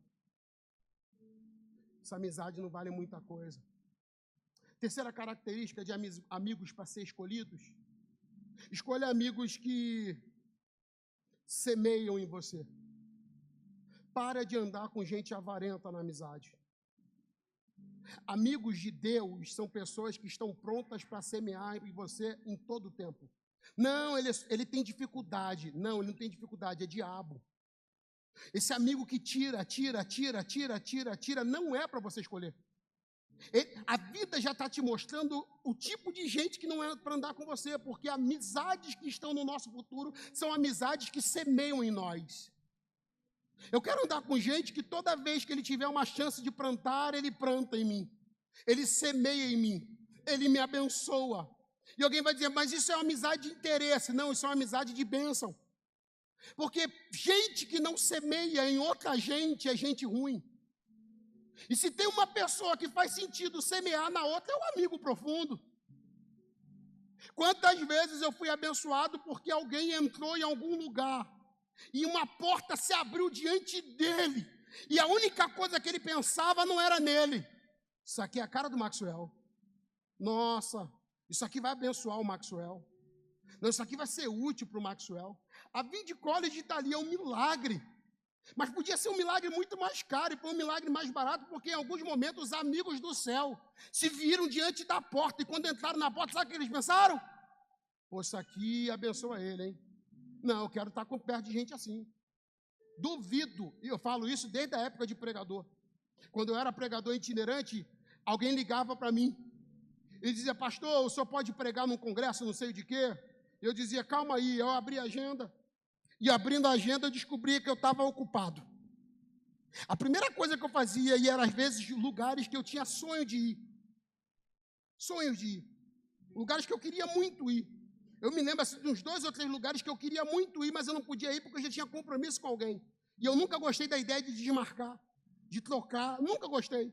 Speaker 2: essa amizade não vale muita coisa. Terceira característica de amigos para ser escolhidos: escolha amigos que semeiam em você. Para de andar com gente avarenta na amizade. Amigos de Deus são pessoas que estão prontas para semear em você em todo o tempo. Não, ele tem dificuldade. Não, ele não tem dificuldade, é diabo. Esse amigo que tira, não é para você escolher. A vida já está te mostrando o tipo de gente que não é para andar com você, porque amizades que estão no nosso futuro são amizades que semeiam em nós. Eu quero andar com gente que toda vez que ele tiver uma chance de plantar, ele planta em mim. Ele semeia em mim. Ele me abençoa. E alguém vai dizer, mas isso é uma amizade de interesse. Não, isso é uma amizade de bênção. Porque gente que não semeia em outra gente é gente ruim. E se tem uma pessoa que faz sentido semear na outra, é um amigo profundo. Quantas vezes eu fui abençoado porque alguém entrou em algum lugar e uma porta se abriu diante dele, e a única coisa que ele pensava não era nele. Isso aqui é a cara do Maxwell. Nossa, isso aqui vai abençoar o Maxwell. Não, isso aqui vai ser útil para o Maxwell. A Vindy College está ali, é um milagre. Mas podia ser um milagre muito mais caro, e foi um milagre mais barato, porque em alguns momentos os amigos do céu se viram diante da porta, e quando entraram na porta, sabe o que eles pensaram? Pô, isso aqui abençoa ele, hein? Não, eu quero estar perto de gente assim. Duvido, e eu falo isso desde a época de pregador. Quando eu era pregador itinerante, alguém ligava para mim e dizia: pastor, o senhor pode pregar num congresso, não sei de quê? Eu dizia: calma aí. Eu abri a agenda, e abrindo a agenda eu descobri que eu estava ocupado. A primeira coisa que eu fazia, e era às vezes lugares que eu tinha sonho de ir, lugares que eu queria muito ir. Eu me lembro assim, de uns 2 ou 3 lugares que eu queria muito ir, mas eu não podia ir porque eu já tinha compromisso com alguém. E eu nunca gostei da ideia de desmarcar, de trocar, nunca gostei.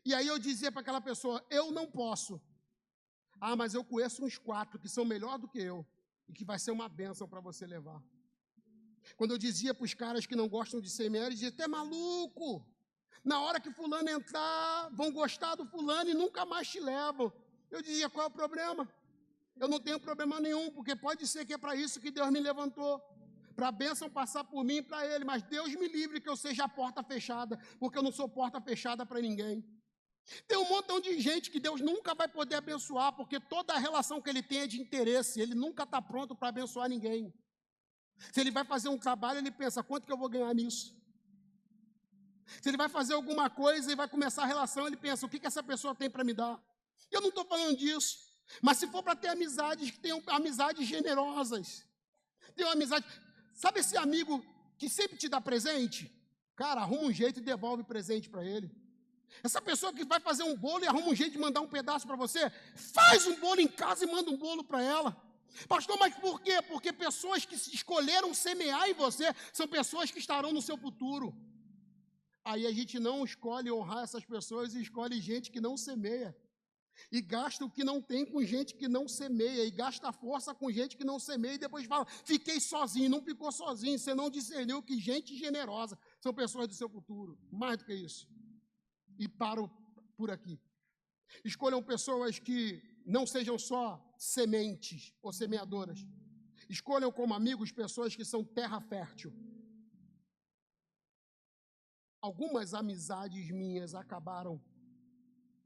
Speaker 2: E aí eu dizia para aquela pessoa: eu não posso. Ah, mas eu conheço uns 4 que são melhor do que eu e que vai ser uma bênção para você levar. Quando eu dizia para os caras que não gostam de semear, eles diziam: tu é maluco? Na hora que fulano entrar, vão gostar do fulano e nunca mais te levam. Eu dizia: qual é o problema? Eu não tenho problema nenhum, porque pode ser que é para isso que Deus me levantou, para a bênção passar por mim e para ele, mas Deus me livre que eu seja a porta fechada, porque eu não sou porta fechada para ninguém. Tem um montão de gente que Deus nunca vai poder abençoar, porque toda a relação que ele tem é de interesse, ele nunca está pronto para abençoar ninguém. Se ele vai fazer um trabalho, ele pensa: quanto que eu vou ganhar nisso? Se ele vai fazer alguma coisa e vai começar a relação, ele pensa: o que essa pessoa tem para me dar? Eu não estou falando disso. Mas se for para ter amizades, que tenham amizades generosas, tenham amizade. Sabe esse amigo que sempre te dá presente? Cara, arruma um jeito e devolve presente para ele. Essa pessoa que vai fazer um bolo e arruma um jeito de mandar um pedaço para você, faz um bolo em casa e manda um bolo para ela. Pastor, mas por quê? Porque pessoas que escolheram semear em você são pessoas que estarão no seu futuro. Aí a gente não escolhe honrar essas pessoas e escolhe gente que não semeia. E gasta o que não tem com gente que não semeia, e gasta força com gente que não semeia, e depois fala: fiquei sozinho. Não ficou sozinho, você não discerniu que gente generosa são pessoas do seu futuro. Mais do que isso. E paro por aqui. Escolham pessoas que não sejam só sementes ou semeadoras. Escolham como amigos pessoas que são terra fértil. Algumas amizades minhas acabaram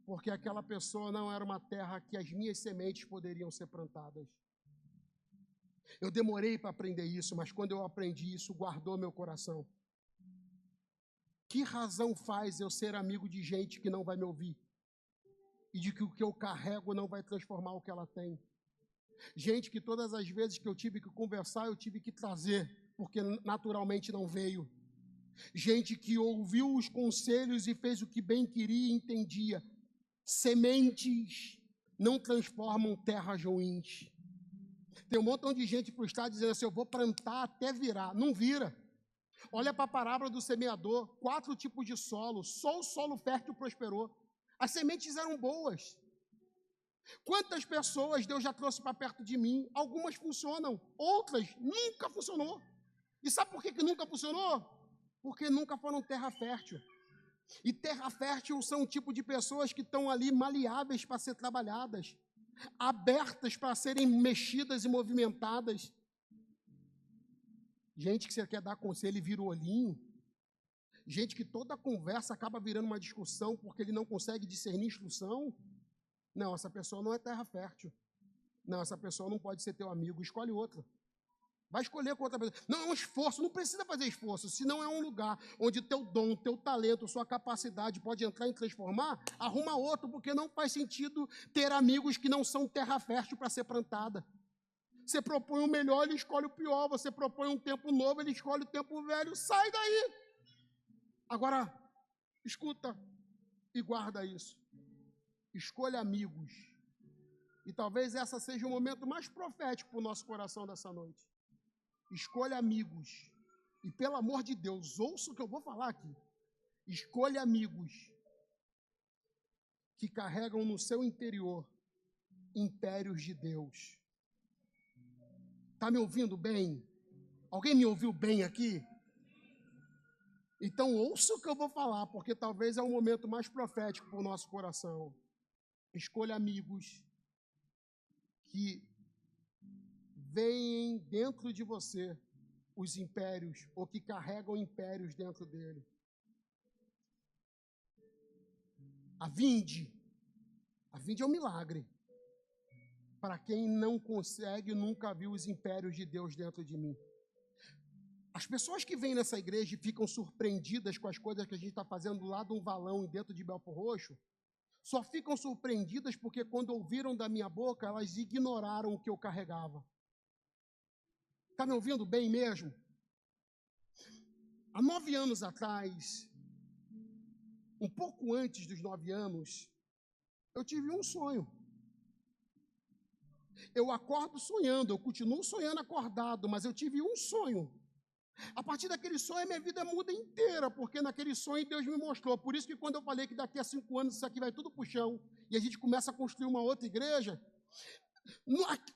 Speaker 2: porque aquela pessoa não era uma terra que as minhas sementes poderiam ser plantadas. Eu demorei para aprender isso, mas quando eu aprendi isso, guardou meu coração. Que razão faz eu ser amigo de gente que não vai me ouvir? E de que o que eu carrego não vai transformar o que ela tem? Gente que todas as vezes que eu tive que conversar, eu tive que trazer, porque naturalmente não veio. Gente que ouviu os conselhos e fez o que bem queria e entendia. Sementes não transformam terras ruins. Tem um montão de gente para o estado dizendo assim: eu vou plantar até virar. Não vira. Olha para a parábola do semeador: 4 tipos de solo, só o solo fértil prosperou. As sementes eram boas. Quantas pessoas Deus já trouxe para perto de mim? Algumas funcionam, outras nunca funcionou. E sabe por que nunca funcionou? Porque nunca foram terra fértil. E terra fértil são um tipo de pessoas que estão ali maleáveis para ser trabalhadas, abertas para serem mexidas e movimentadas. Gente que você quer dar conselho e vira o olhinho. Gente que toda conversa acaba virando uma discussão porque ele não consegue discernir instrução. Não, essa pessoa não é terra fértil. Não, essa pessoa não pode ser teu amigo. Escolhe outra. Vai escolher com outra pessoa. Não, é um esforço, não precisa fazer esforço. Se não é um lugar onde teu dom, teu talento, sua capacidade pode entrar e transformar, arruma outro, porque não faz sentido ter amigos que não são terra fértil para ser plantada. Você propõe o melhor, ele escolhe o pior. Você propõe um tempo novo, ele escolhe o tempo velho. Sai daí. Agora, escuta e guarda isso. Escolha amigos. E talvez essa seja o momento mais profético para o nosso coração dessa noite. Escolha amigos. E pelo amor de Deus, ouça o que eu vou falar aqui. Escolha amigos que carregam no seu interior impérios de Deus. Está me ouvindo bem? Alguém me ouviu bem aqui? Então ouça o que eu vou falar, porque talvez é o momento mais profético para o nosso coração. Escolha amigos que veem dentro de você os impérios, ou que carregam impérios dentro dele. A vinde é um milagre. Para quem não consegue, nunca viu os impérios de Deus dentro de mim. As pessoas que vêm nessa igreja e ficam surpreendidas com as coisas que a gente está fazendo lá de um valão e dentro de Belfor Roxo, só ficam surpreendidas porque quando ouviram da minha boca, elas ignoraram o que eu carregava. Está me ouvindo bem mesmo? Há 9 anos atrás, um pouco antes dos 9 anos, eu tive um sonho. Eu acordo sonhando, eu continuo sonhando acordado, mas eu tive um sonho. A partir daquele sonho, a minha vida muda inteira, porque naquele sonho Deus me mostrou. Por isso que quando eu falei que daqui a 5 anos isso aqui vai tudo para o chão, e a gente começa a construir uma outra igreja,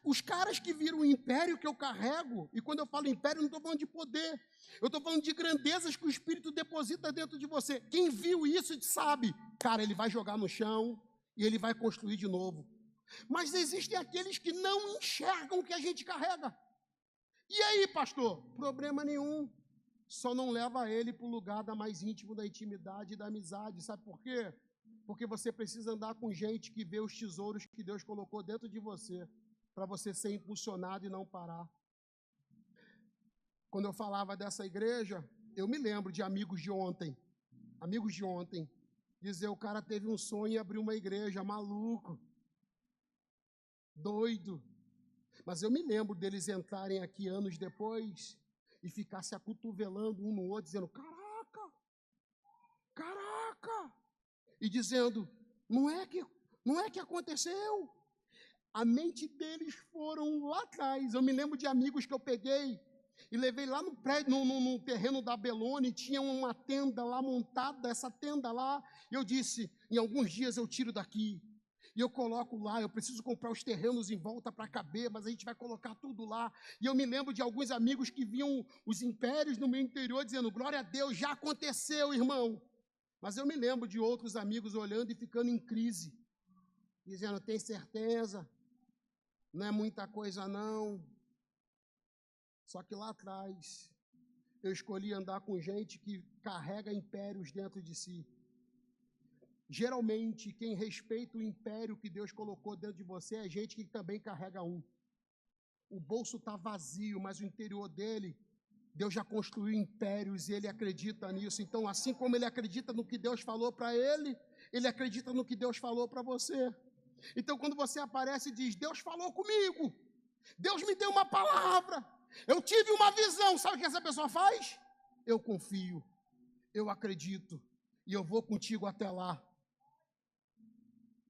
Speaker 2: os caras que viram o império que eu carrego, e quando eu falo império, não estou falando de poder, eu estou falando de grandezas que o Espírito deposita dentro de você. Quem viu isso sabe, cara, ele vai jogar no chão e ele vai construir de novo. Mas existem aqueles que não enxergam o que a gente carrega. E aí, pastor? Problema nenhum. Só não leva ele para o lugar da mais íntimo, da intimidade e da amizade. Sabe por quê? Porque você precisa andar com gente que vê os tesouros que Deus colocou dentro de você, para você ser impulsionado e não parar. Quando eu falava dessa igreja, eu me lembro de amigos de ontem, dizer, o cara teve um sonho e abriu uma igreja, maluco, doido. Mas eu me lembro deles entrarem aqui anos depois e ficar se acotovelando um no outro, dizendo, caraca, e dizendo, não é que aconteceu. A mente deles foram lá atrás. Eu me lembro de amigos que eu peguei e levei lá no prédio, no terreno da Belone, tinha uma tenda lá montada, essa tenda lá, e eu disse, em alguns dias eu tiro daqui, e eu coloco lá, eu preciso comprar os terrenos em volta para caber, mas a gente vai colocar tudo lá. E eu me lembro de alguns amigos que viam os impérios no meu interior, dizendo, glória a Deus, já aconteceu, irmão. Mas eu me lembro de outros amigos olhando e ficando em crise, dizendo, tem certeza? Não é muita coisa não. Só que lá atrás, eu escolhi andar com gente que carrega impérios dentro de si. Geralmente, quem respeita o império que Deus colocou dentro de você é gente que também carrega um. O bolso está vazio, mas o interior dele, Deus já construiu impérios e ele acredita nisso. Então, assim como ele acredita no que Deus falou para ele, ele acredita no que Deus falou para você. Então, quando você aparece e diz, Deus falou comigo, Deus me deu uma palavra, eu tive uma visão, sabe o que essa pessoa faz? Eu confio, eu acredito, e eu vou contigo até lá.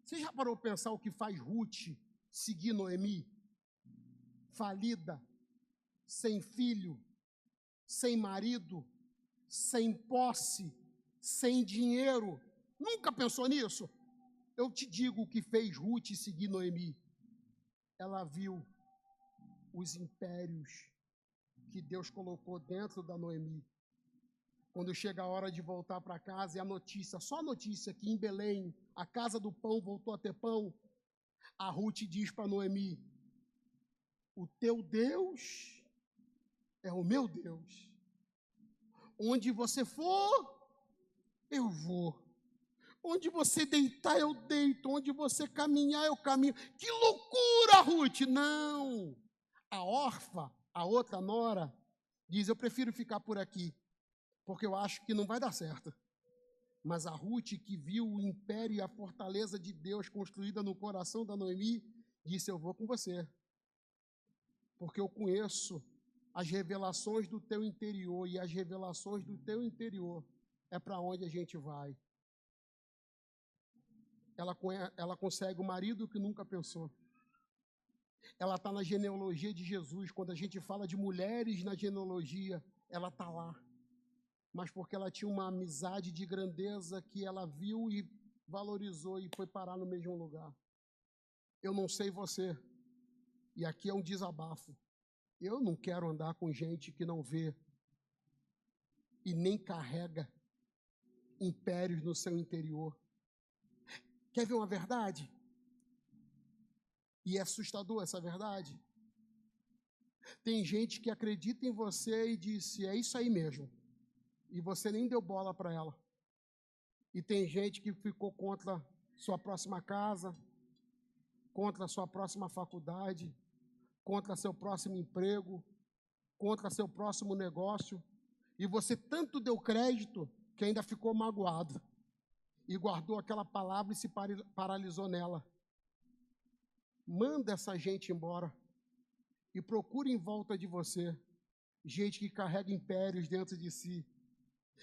Speaker 2: Você já parou para pensar o que faz Ruth seguir Noemi? Falida, sem filho, sem marido, sem posse, sem dinheiro. Nunca pensou nisso? Eu te digo o que fez Ruth seguir Noemi. Ela viu os impérios que Deus colocou dentro da Noemi. Quando chega a hora de voltar para casa, e a notícia, só a notícia que em Belém, a casa do pão voltou a ter pão, a Ruth diz para Noemi, o teu Deus é o meu Deus. Onde você for, eu vou. Onde você deitar, eu deito. Onde você caminhar, eu caminho. Que loucura, Ruth! Não! A órfã, a outra nora, diz, eu prefiro ficar por aqui, porque eu acho que não vai dar certo. Mas a Ruth, que viu o império e a fortaleza de Deus construída no coração da Noemi, disse, eu vou com você, porque eu conheço as revelações do teu interior, e as revelações do teu interior é para onde a gente vai. Ela consegue o marido que nunca pensou. Ela está na genealogia de Jesus. Quando a gente fala de mulheres na genealogia, ela está lá. Mas porque ela tinha uma amizade de grandeza que ela viu e valorizou e foi parar no mesmo lugar. Eu não sei você, e aqui é um desabafo. Eu não quero andar com gente que não vê e nem carrega impérios no seu interior. Quer ver uma verdade? E é assustador essa verdade. Tem gente que acredita em você e disse, é isso aí mesmo. E você nem deu bola para ela. E tem gente que ficou contra sua próxima casa, contra sua próxima faculdade, contra seu próximo emprego, contra seu próximo negócio. E você tanto deu crédito que ainda ficou magoado. E guardou aquela palavra e se paralisou nela. Manda essa gente embora. E procure em volta de você gente que carrega impérios dentro de si.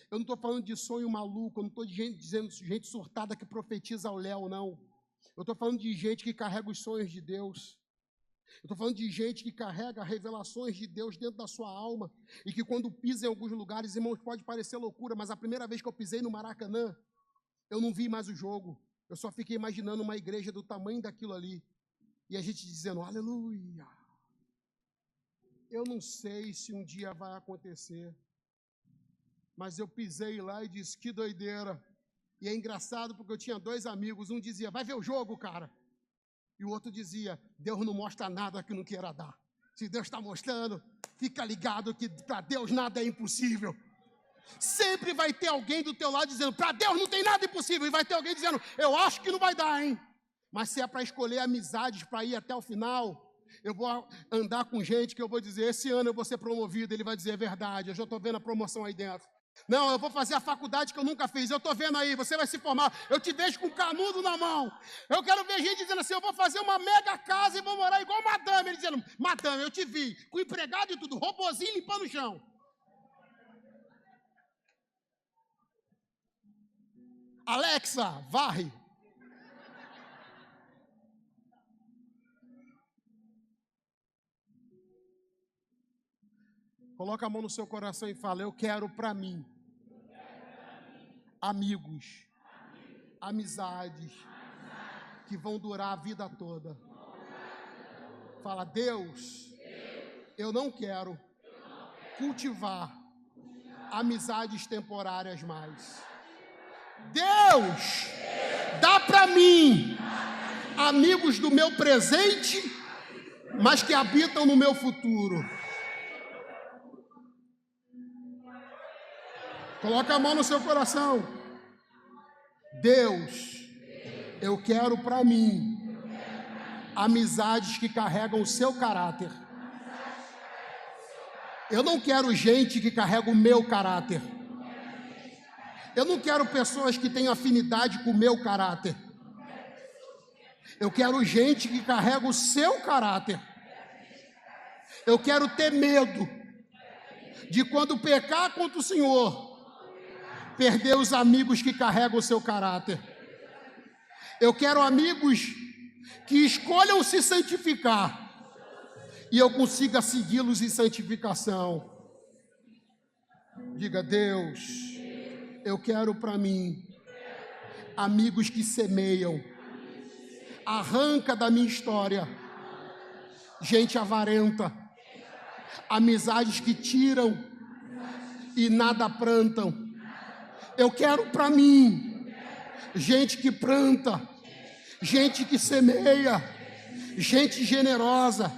Speaker 2: Eu não estou falando de sonho maluco, eu não estou dizendo gente surtada que profetiza ao léu, não. Eu estou falando de gente que carrega os sonhos de Deus. Eu estou falando de gente que carrega revelações de Deus dentro da sua alma e que quando pisa em alguns lugares, irmãos, pode parecer loucura, mas a primeira vez que eu pisei no Maracanã, eu não vi mais o jogo. Eu só fiquei imaginando uma igreja do tamanho daquilo ali. E a gente dizendo, aleluia. Eu não sei se um dia vai acontecer, mas eu pisei lá e disse, que doideira. E é engraçado porque eu tinha dois amigos, um dizia, vai ver o jogo, cara. E o outro dizia, Deus não mostra nada que não queira dar. Se Deus está mostrando, fica ligado que para Deus nada é impossível. Sempre vai ter alguém do teu lado dizendo, para Deus não tem nada impossível. E vai ter alguém dizendo, eu acho que não vai dar, hein? Mas se é para escolher amizades para ir até o final, eu vou andar com gente que eu vou dizer, esse ano eu vou ser promovido. Ele vai dizer, é verdade, eu já estou vendo a promoção aí dentro. Não, eu vou fazer a faculdade que eu nunca fiz, eu estou vendo aí, você vai se formar, eu te vejo com canudo na mão. Eu quero ver gente dizendo assim, eu vou fazer uma mega casa e vou morar igual madame. Ele dizendo, madame, eu te vi, com empregado e tudo, robozinho limpando o chão. Alexa, varre. Coloca a mão no seu coração e fala, eu quero para mim amigos, amizades que vão durar a vida toda. Fala, Deus, eu não quero cultivar amizades temporárias mais. Deus, dá para mim amigos do meu presente, mas que habitam no meu futuro. Coloca a mão no seu coração. Deus, eu quero para mim amizades que carregam o seu caráter. Eu não quero gente que carrega o meu caráter. Eu não quero pessoas que tenham afinidade com o meu caráter. Eu quero gente que carrega o seu caráter. Eu quero ter medo de quando pecar contra o Senhor, perder os amigos que carregam o seu caráter. Eu quero amigos que escolham se santificar e eu consiga segui-los em santificação. Diga, Deus, eu quero para mim amigos que semeiam. Arranca da minha história gente avarenta, amizades que tiram e nada plantam. Eu quero para mim gente que planta, gente que semeia, gente generosa.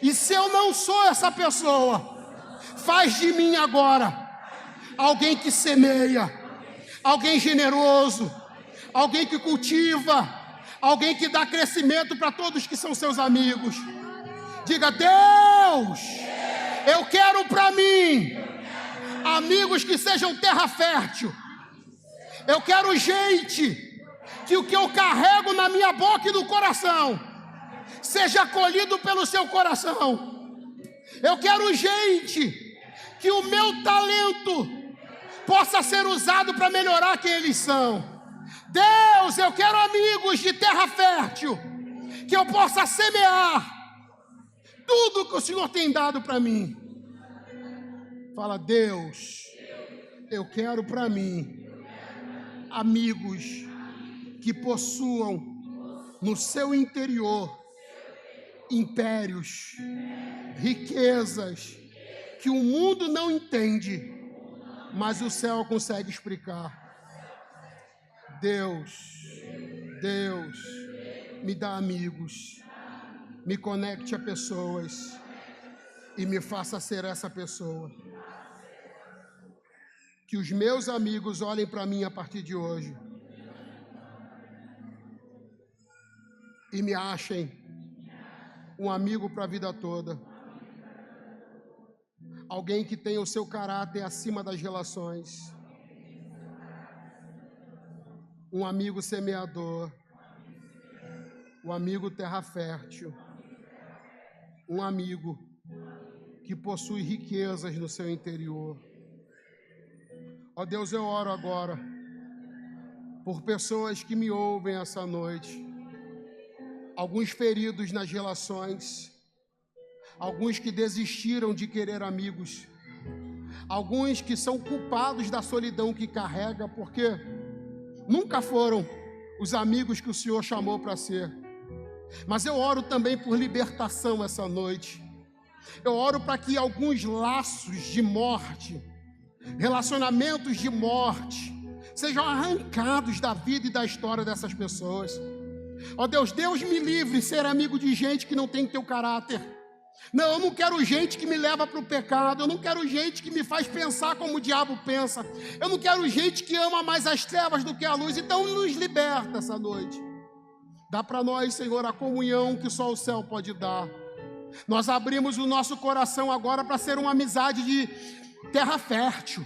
Speaker 2: E se eu não sou essa pessoa, faz de mim agora alguém que semeia, alguém generoso, alguém que cultiva, alguém que dá crescimento para todos que são seus amigos. Diga, Deus, eu quero para mim amigos que sejam terra fértil. Eu quero gente que o que eu carrego na minha boca e no coração seja acolhido pelo seu coração. Eu quero gente que o meu talento possa ser usado para melhorar quem eles são. Deus, eu quero amigos de terra fértil, que eu possa semear tudo que o Senhor tem dado para mim. Fala, Deus, eu quero para mim amigos que possuam no seu interior impérios, riquezas que o mundo não entende, mas o céu consegue explicar. Deus, me dá amigos, me conecte a pessoas e me faça ser essa pessoa. Que os meus amigos olhem para mim a partir de hoje e me achem um amigo para a vida toda. Alguém que tenha o seu caráter acima das relações. Um amigo semeador. Um amigo terra fértil. Um amigo que possui riquezas no seu interior. Ó Deus, eu oro agora por pessoas que me ouvem essa noite. Alguns feridos nas relações. Alguns que desistiram de querer amigos. Alguns que são culpados da solidão que carrega, porque nunca foram os amigos que o Senhor chamou para ser. Mas eu oro também por libertação essa noite. Eu oro para que alguns laços de morte, relacionamentos de morte, sejam arrancados da vida e da história dessas pessoas. Ó Deus, Deus me livre de ser amigo de gente que não tem teu caráter. Não, eu não quero gente que me leva para o pecado. Eu não quero gente que me faz pensar como o diabo pensa. Eu não quero gente que ama mais as trevas do que a luz. Então nos liberta essa noite. Dá para nós, Senhor, a comunhão que só o céu pode dar. Nós abrimos o nosso coração agora para ser uma amizade de terra fértil.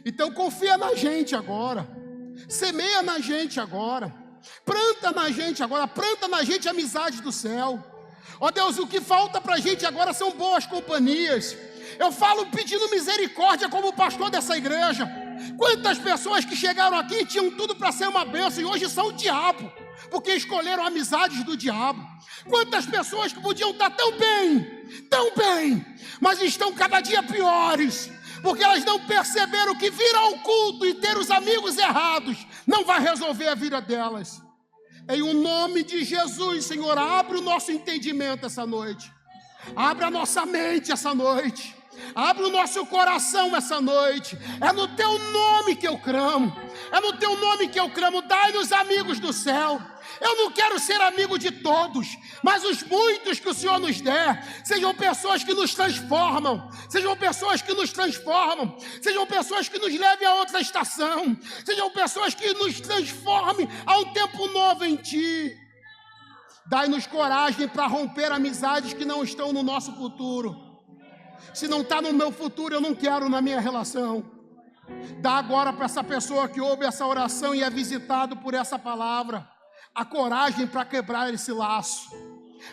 Speaker 2: Então confia na gente agora. Semeia na gente agora. Planta na gente agora. Planta na gente a amizade do céu. Ó Deus, o que falta para a gente agora são boas companhias. Eu falo pedindo misericórdia como pastor dessa igreja. Quantas pessoas que chegaram aqui tinham tudo para ser uma bênção e hoje são o diabo, porque escolheram amizades do diabo. Quantas pessoas que podiam estar tão bem, mas estão cada dia piores, porque elas não perceberam que vir ao culto e ter os amigos errados não vai resolver a vida delas. Em o nome de Jesus, Senhor, abre o nosso entendimento essa noite. Abre a nossa mente essa noite. Abre o nosso coração essa noite. É no teu nome que eu clamo. É no teu nome que eu clamo. Dai-nos amigos do céu. Eu não quero ser amigo de todos, mas os muitos que o Senhor nos der, sejam pessoas que nos transformam, sejam pessoas que nos transformam, sejam pessoas que nos levem a outra estação, sejam pessoas que nos transformem a um tempo novo em Ti. Dai-nos coragem para romper amizades que não estão no nosso futuro. Se não está no meu futuro, eu não quero na minha relação. Dá agora para essa pessoa que ouve essa oração e é visitado por essa palavra a coragem para quebrar esse laço,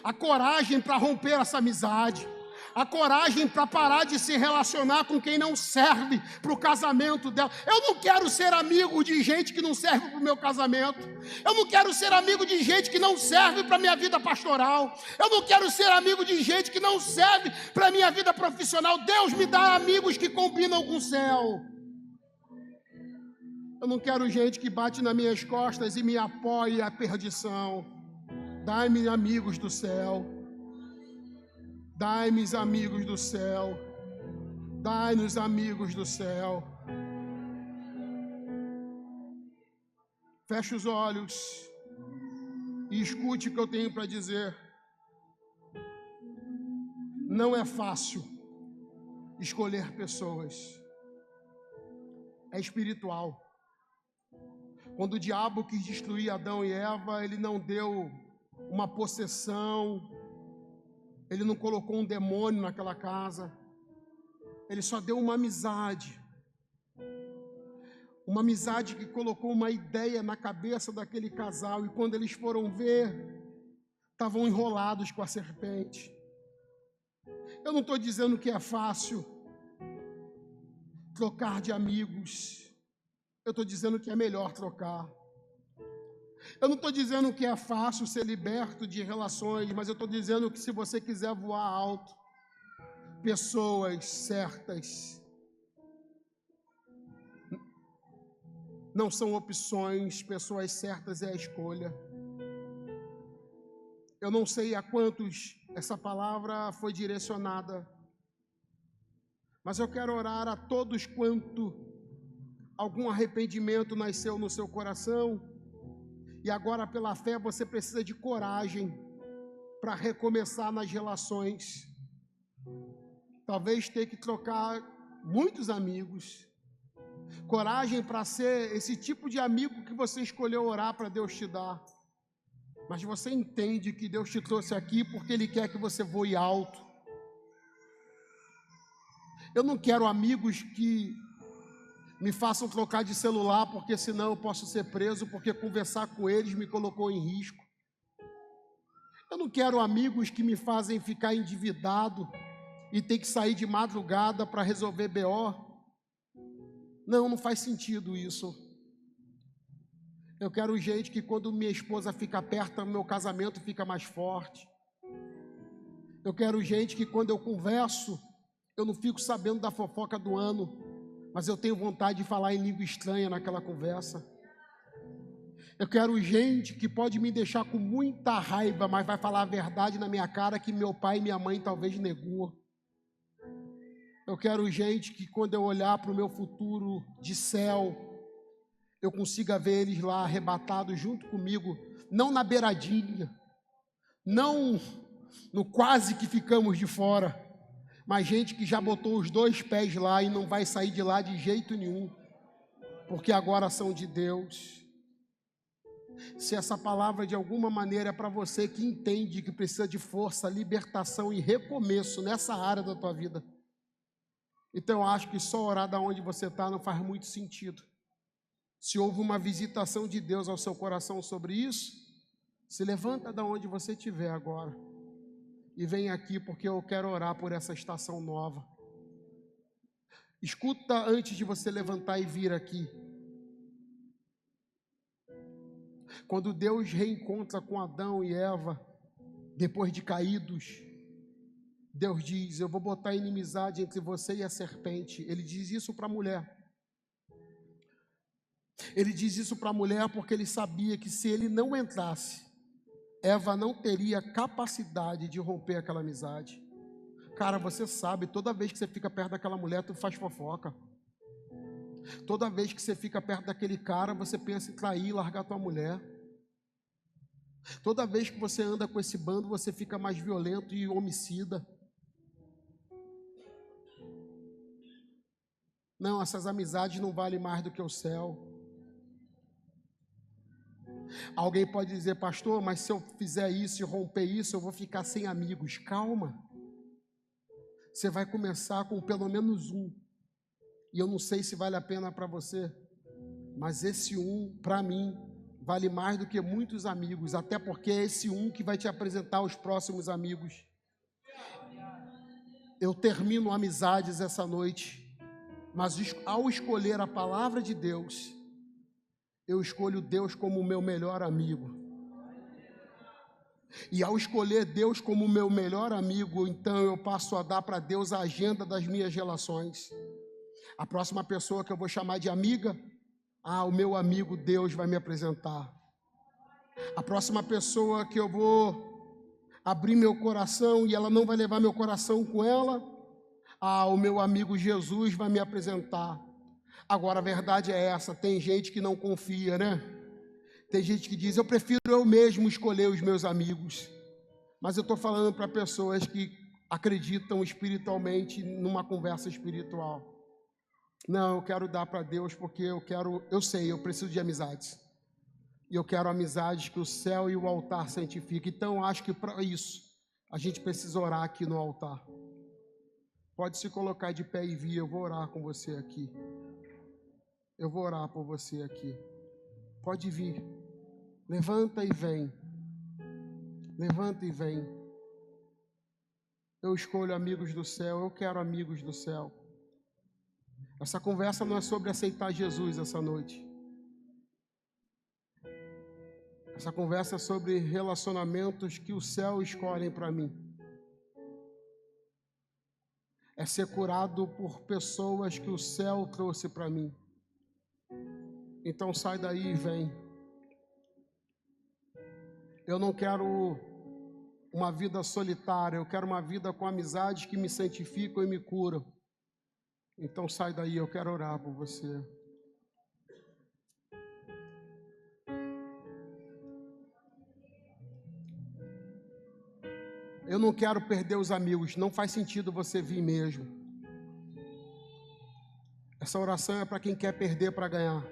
Speaker 2: a coragem para romper essa amizade, a coragem para parar de se relacionar com quem não serve para o casamento dela. Eu não quero ser amigo de gente que não serve para o meu casamento. Eu não quero ser amigo de gente que não serve para a minha vida pastoral. Eu não quero ser amigo de gente que não serve para a minha vida profissional. Deus me dá amigos que combinam com o céu. Eu não quero gente que bate nas minhas costas e me apoie à perdição. Dai-me amigos do céu. Dai-me amigos do céu. Dai-nos amigos do céu. Feche os olhos e escute o que eu tenho para dizer. Não é fácil escolher pessoas. É espiritual. Quando o diabo quis destruir Adão e Eva, ele não deu uma possessão, ele não colocou um demônio naquela casa, ele só deu uma amizade que colocou uma ideia na cabeça daquele casal, e quando eles foram ver, estavam enrolados com a serpente. Eu não estou dizendo que é fácil trocar de amigos, eu estou dizendo que é melhor trocar. Eu não estou dizendo que é fácil ser liberto de relações, mas eu estou dizendo que se você quiser voar alto, pessoas certas não são opções, pessoas certas é a escolha. Eu não sei a quantos essa palavra foi direcionada, mas eu quero orar a todos quanto algum arrependimento nasceu no seu coração e agora pela fé você precisa de coragem para recomeçar nas relações. Talvez ter que trocar muitos amigos. Coragem para ser esse tipo de amigo que você escolheu orar para Deus te dar. Mas você entende que Deus te trouxe aqui porque Ele quer que você voe alto. Eu não quero amigos que me façam trocar de celular, porque senão eu posso ser preso, porque conversar com eles me colocou em risco. Eu não quero amigos que me fazem ficar endividado e ter que sair de madrugada para resolver BO. Não faz sentido isso. Eu quero gente que quando minha esposa fica perto, meu casamento fica mais forte. Eu quero gente que quando eu converso, eu não fico sabendo da fofoca do ano, mas eu tenho vontade de falar em língua estranha naquela conversa. Eu quero gente que pode me deixar com muita raiva, mas vai falar a verdade na minha cara que meu pai e minha mãe talvez negou. Eu quero gente que quando eu olhar para o meu futuro de céu, eu consiga ver eles lá arrebatados junto comigo, não na beiradinha, não no quase que ficamos de fora, mas gente que já botou os 2 pés lá e não vai sair de lá de jeito nenhum, porque agora são de Deus. Se essa palavra de alguma maneira é para você que entende que precisa de força, libertação e recomeço nessa área da tua vida, então eu acho que só orar da onde você está não faz muito sentido. Se houve uma visitação de Deus ao seu coração sobre isso, se levanta da onde você estiver agora e vem aqui porque eu quero orar por essa estação nova. Escuta antes de você levantar e vir aqui. Quando Deus reencontra com Adão e Eva, depois de caídos, Deus diz: eu vou botar inimizade entre você e a serpente. Ele diz isso para a mulher. Ele diz isso para a mulher porque ele sabia que se ele não entrasse, Eva não teria capacidade de romper aquela amizade. Cara, você sabe, toda vez que você fica perto daquela mulher, tu faz fofoca. Toda vez que você fica perto daquele cara, você pensa em trair e largar tua mulher. Toda vez que você anda com esse bando, você fica mais violento e homicida. Não, essas amizades não valem mais do que o céu. Alguém pode dizer: pastor, mas se eu fizer isso e romper isso, eu vou ficar sem amigos. Calma. Você vai começar com pelo menos um. E eu não sei se vale a pena para você, mas esse um, para mim, vale mais do que muitos amigos, até porque é esse um que vai te apresentar os próximos amigos. Eu termino amizades essa noite, mas ao escolher a palavra de Deus, eu escolho Deus como o meu melhor amigo. E ao escolher Deus como o meu melhor amigo, então eu passo a dar para Deus a agenda das minhas relações. A próxima pessoa que eu vou chamar de amiga, o meu amigo Deus vai me apresentar. A próxima pessoa que eu vou abrir meu coração e ela não vai levar meu coração com ela, o meu amigo Jesus vai me apresentar. Agora a verdade é essa, tem gente que não confia, né? Tem gente que diz: eu prefiro eu mesmo escolher os meus amigos. Mas eu estou falando para pessoas que acreditam espiritualmente numa conversa espiritual. Não, eu quero dar para Deus porque eu preciso de amizades. E eu quero amizades que o céu e o altar santificam. Então, acho que para isso, a gente precisa orar aqui no altar. Pode se colocar de pé e vir, eu vou orar com você aqui. Eu vou orar por você aqui. Pode vir. Levanta e vem. Levanta e vem. Eu escolho amigos do céu, eu quero amigos do céu. Essa conversa não é sobre aceitar Jesus essa noite. Essa conversa é sobre relacionamentos que o céu escolhe para mim. É ser curado por pessoas que o céu trouxe para mim. Então sai daí e vem. Eu não quero uma vida solitária, eu quero uma vida com amizades que me santificam e me curam. Então sai daí, eu quero orar por você. Eu não quero perder os amigos, não faz sentido você vir mesmo. Essa oração é para quem quer perder para ganhar.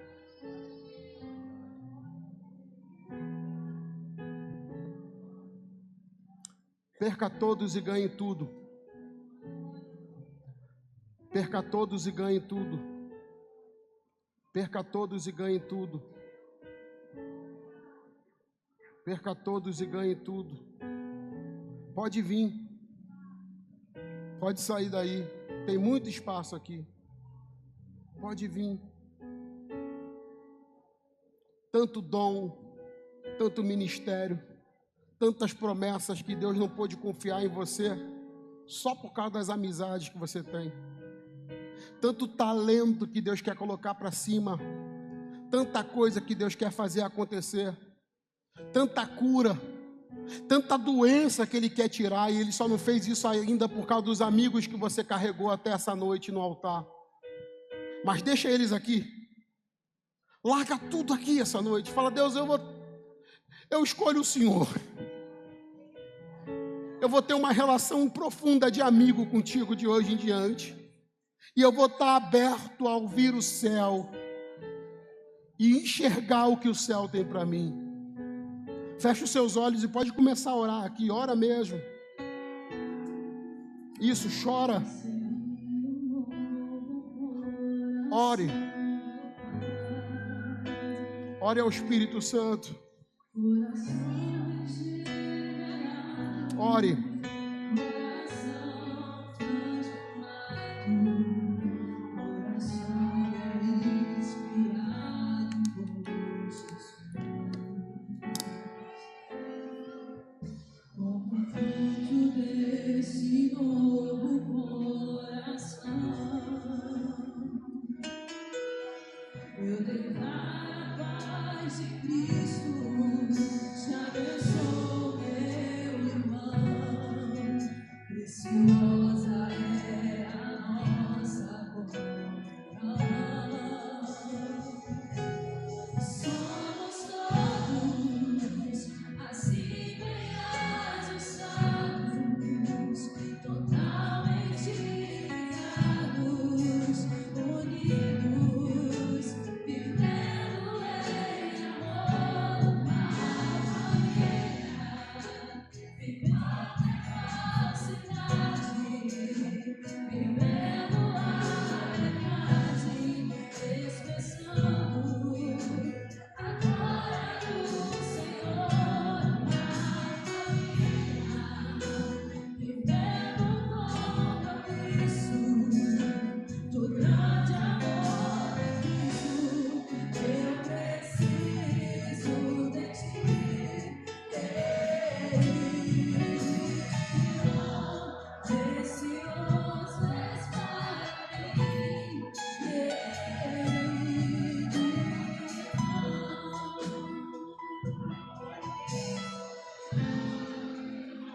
Speaker 2: Perca todos e ganhe tudo. Perca todos e ganhe tudo. Perca todos e ganhe tudo. Perca todos e ganhe tudo. Pode vir. Pode sair daí. Tem muito espaço aqui. Pode vir. Tanto dom, tanto ministério, tantas promessas que Deus não pôde confiar em você só por causa das amizades que você tem. Tanto talento que Deus quer colocar para cima, tanta coisa que Deus quer fazer acontecer, tanta cura, tanta doença que Ele quer tirar, e Ele só não fez isso ainda por causa dos amigos que você carregou até essa noite no altar. Mas deixa eles aqui. Larga tudo aqui essa noite. Fala: Deus, eu escolho o Senhor. Eu vou ter uma relação profunda de amigo contigo de hoje em diante. E eu vou estar aberto a ouvir o céu e enxergar o que o céu tem para mim. Feche os seus olhos e pode começar a orar aqui. Ora mesmo. Isso, chora. Ore. Ore ao Espírito Santo. Ore.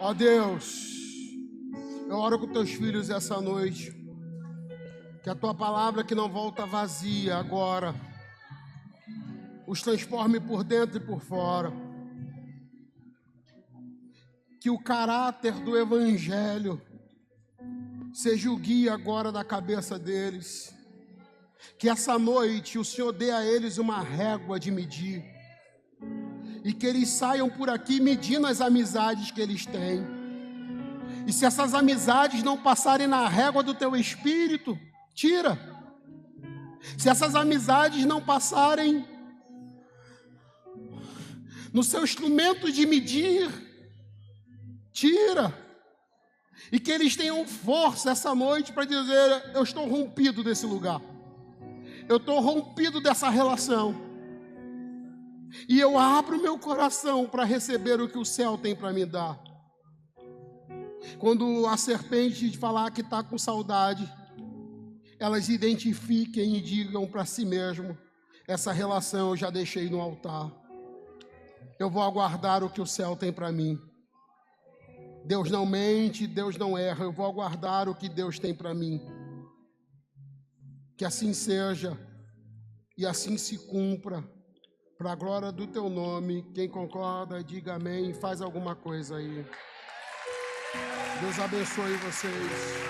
Speaker 2: Ó Deus, eu oro com teus filhos essa noite, que a tua palavra que não volta vazia agora, os transforme por dentro e por fora, que o caráter do Evangelho seja o guia agora da cabeça deles, que essa noite o Senhor dê a eles uma régua de medir, e que eles saiam por aqui medindo as amizades que eles têm. E se essas amizades não passarem na régua do teu espírito, tira. Se essas amizades não passarem no seu instrumento de medir, tira. E que eles tenham força essa noite para dizer: eu estou rompido desse lugar. Eu estou rompido dessa relação. E eu abro meu coração para receber o que o céu tem para me dar. Quando a serpente falar que está com saudade, elas identifiquem e digam para si mesmo: essa relação eu já deixei no altar. Eu vou aguardar o que o céu tem para mim. Deus não mente, Deus não erra. Eu vou aguardar o que Deus tem para mim. Que assim seja e assim se cumpra, para a glória do teu nome. Quem concorda, diga amém e faz alguma coisa aí. Deus abençoe vocês.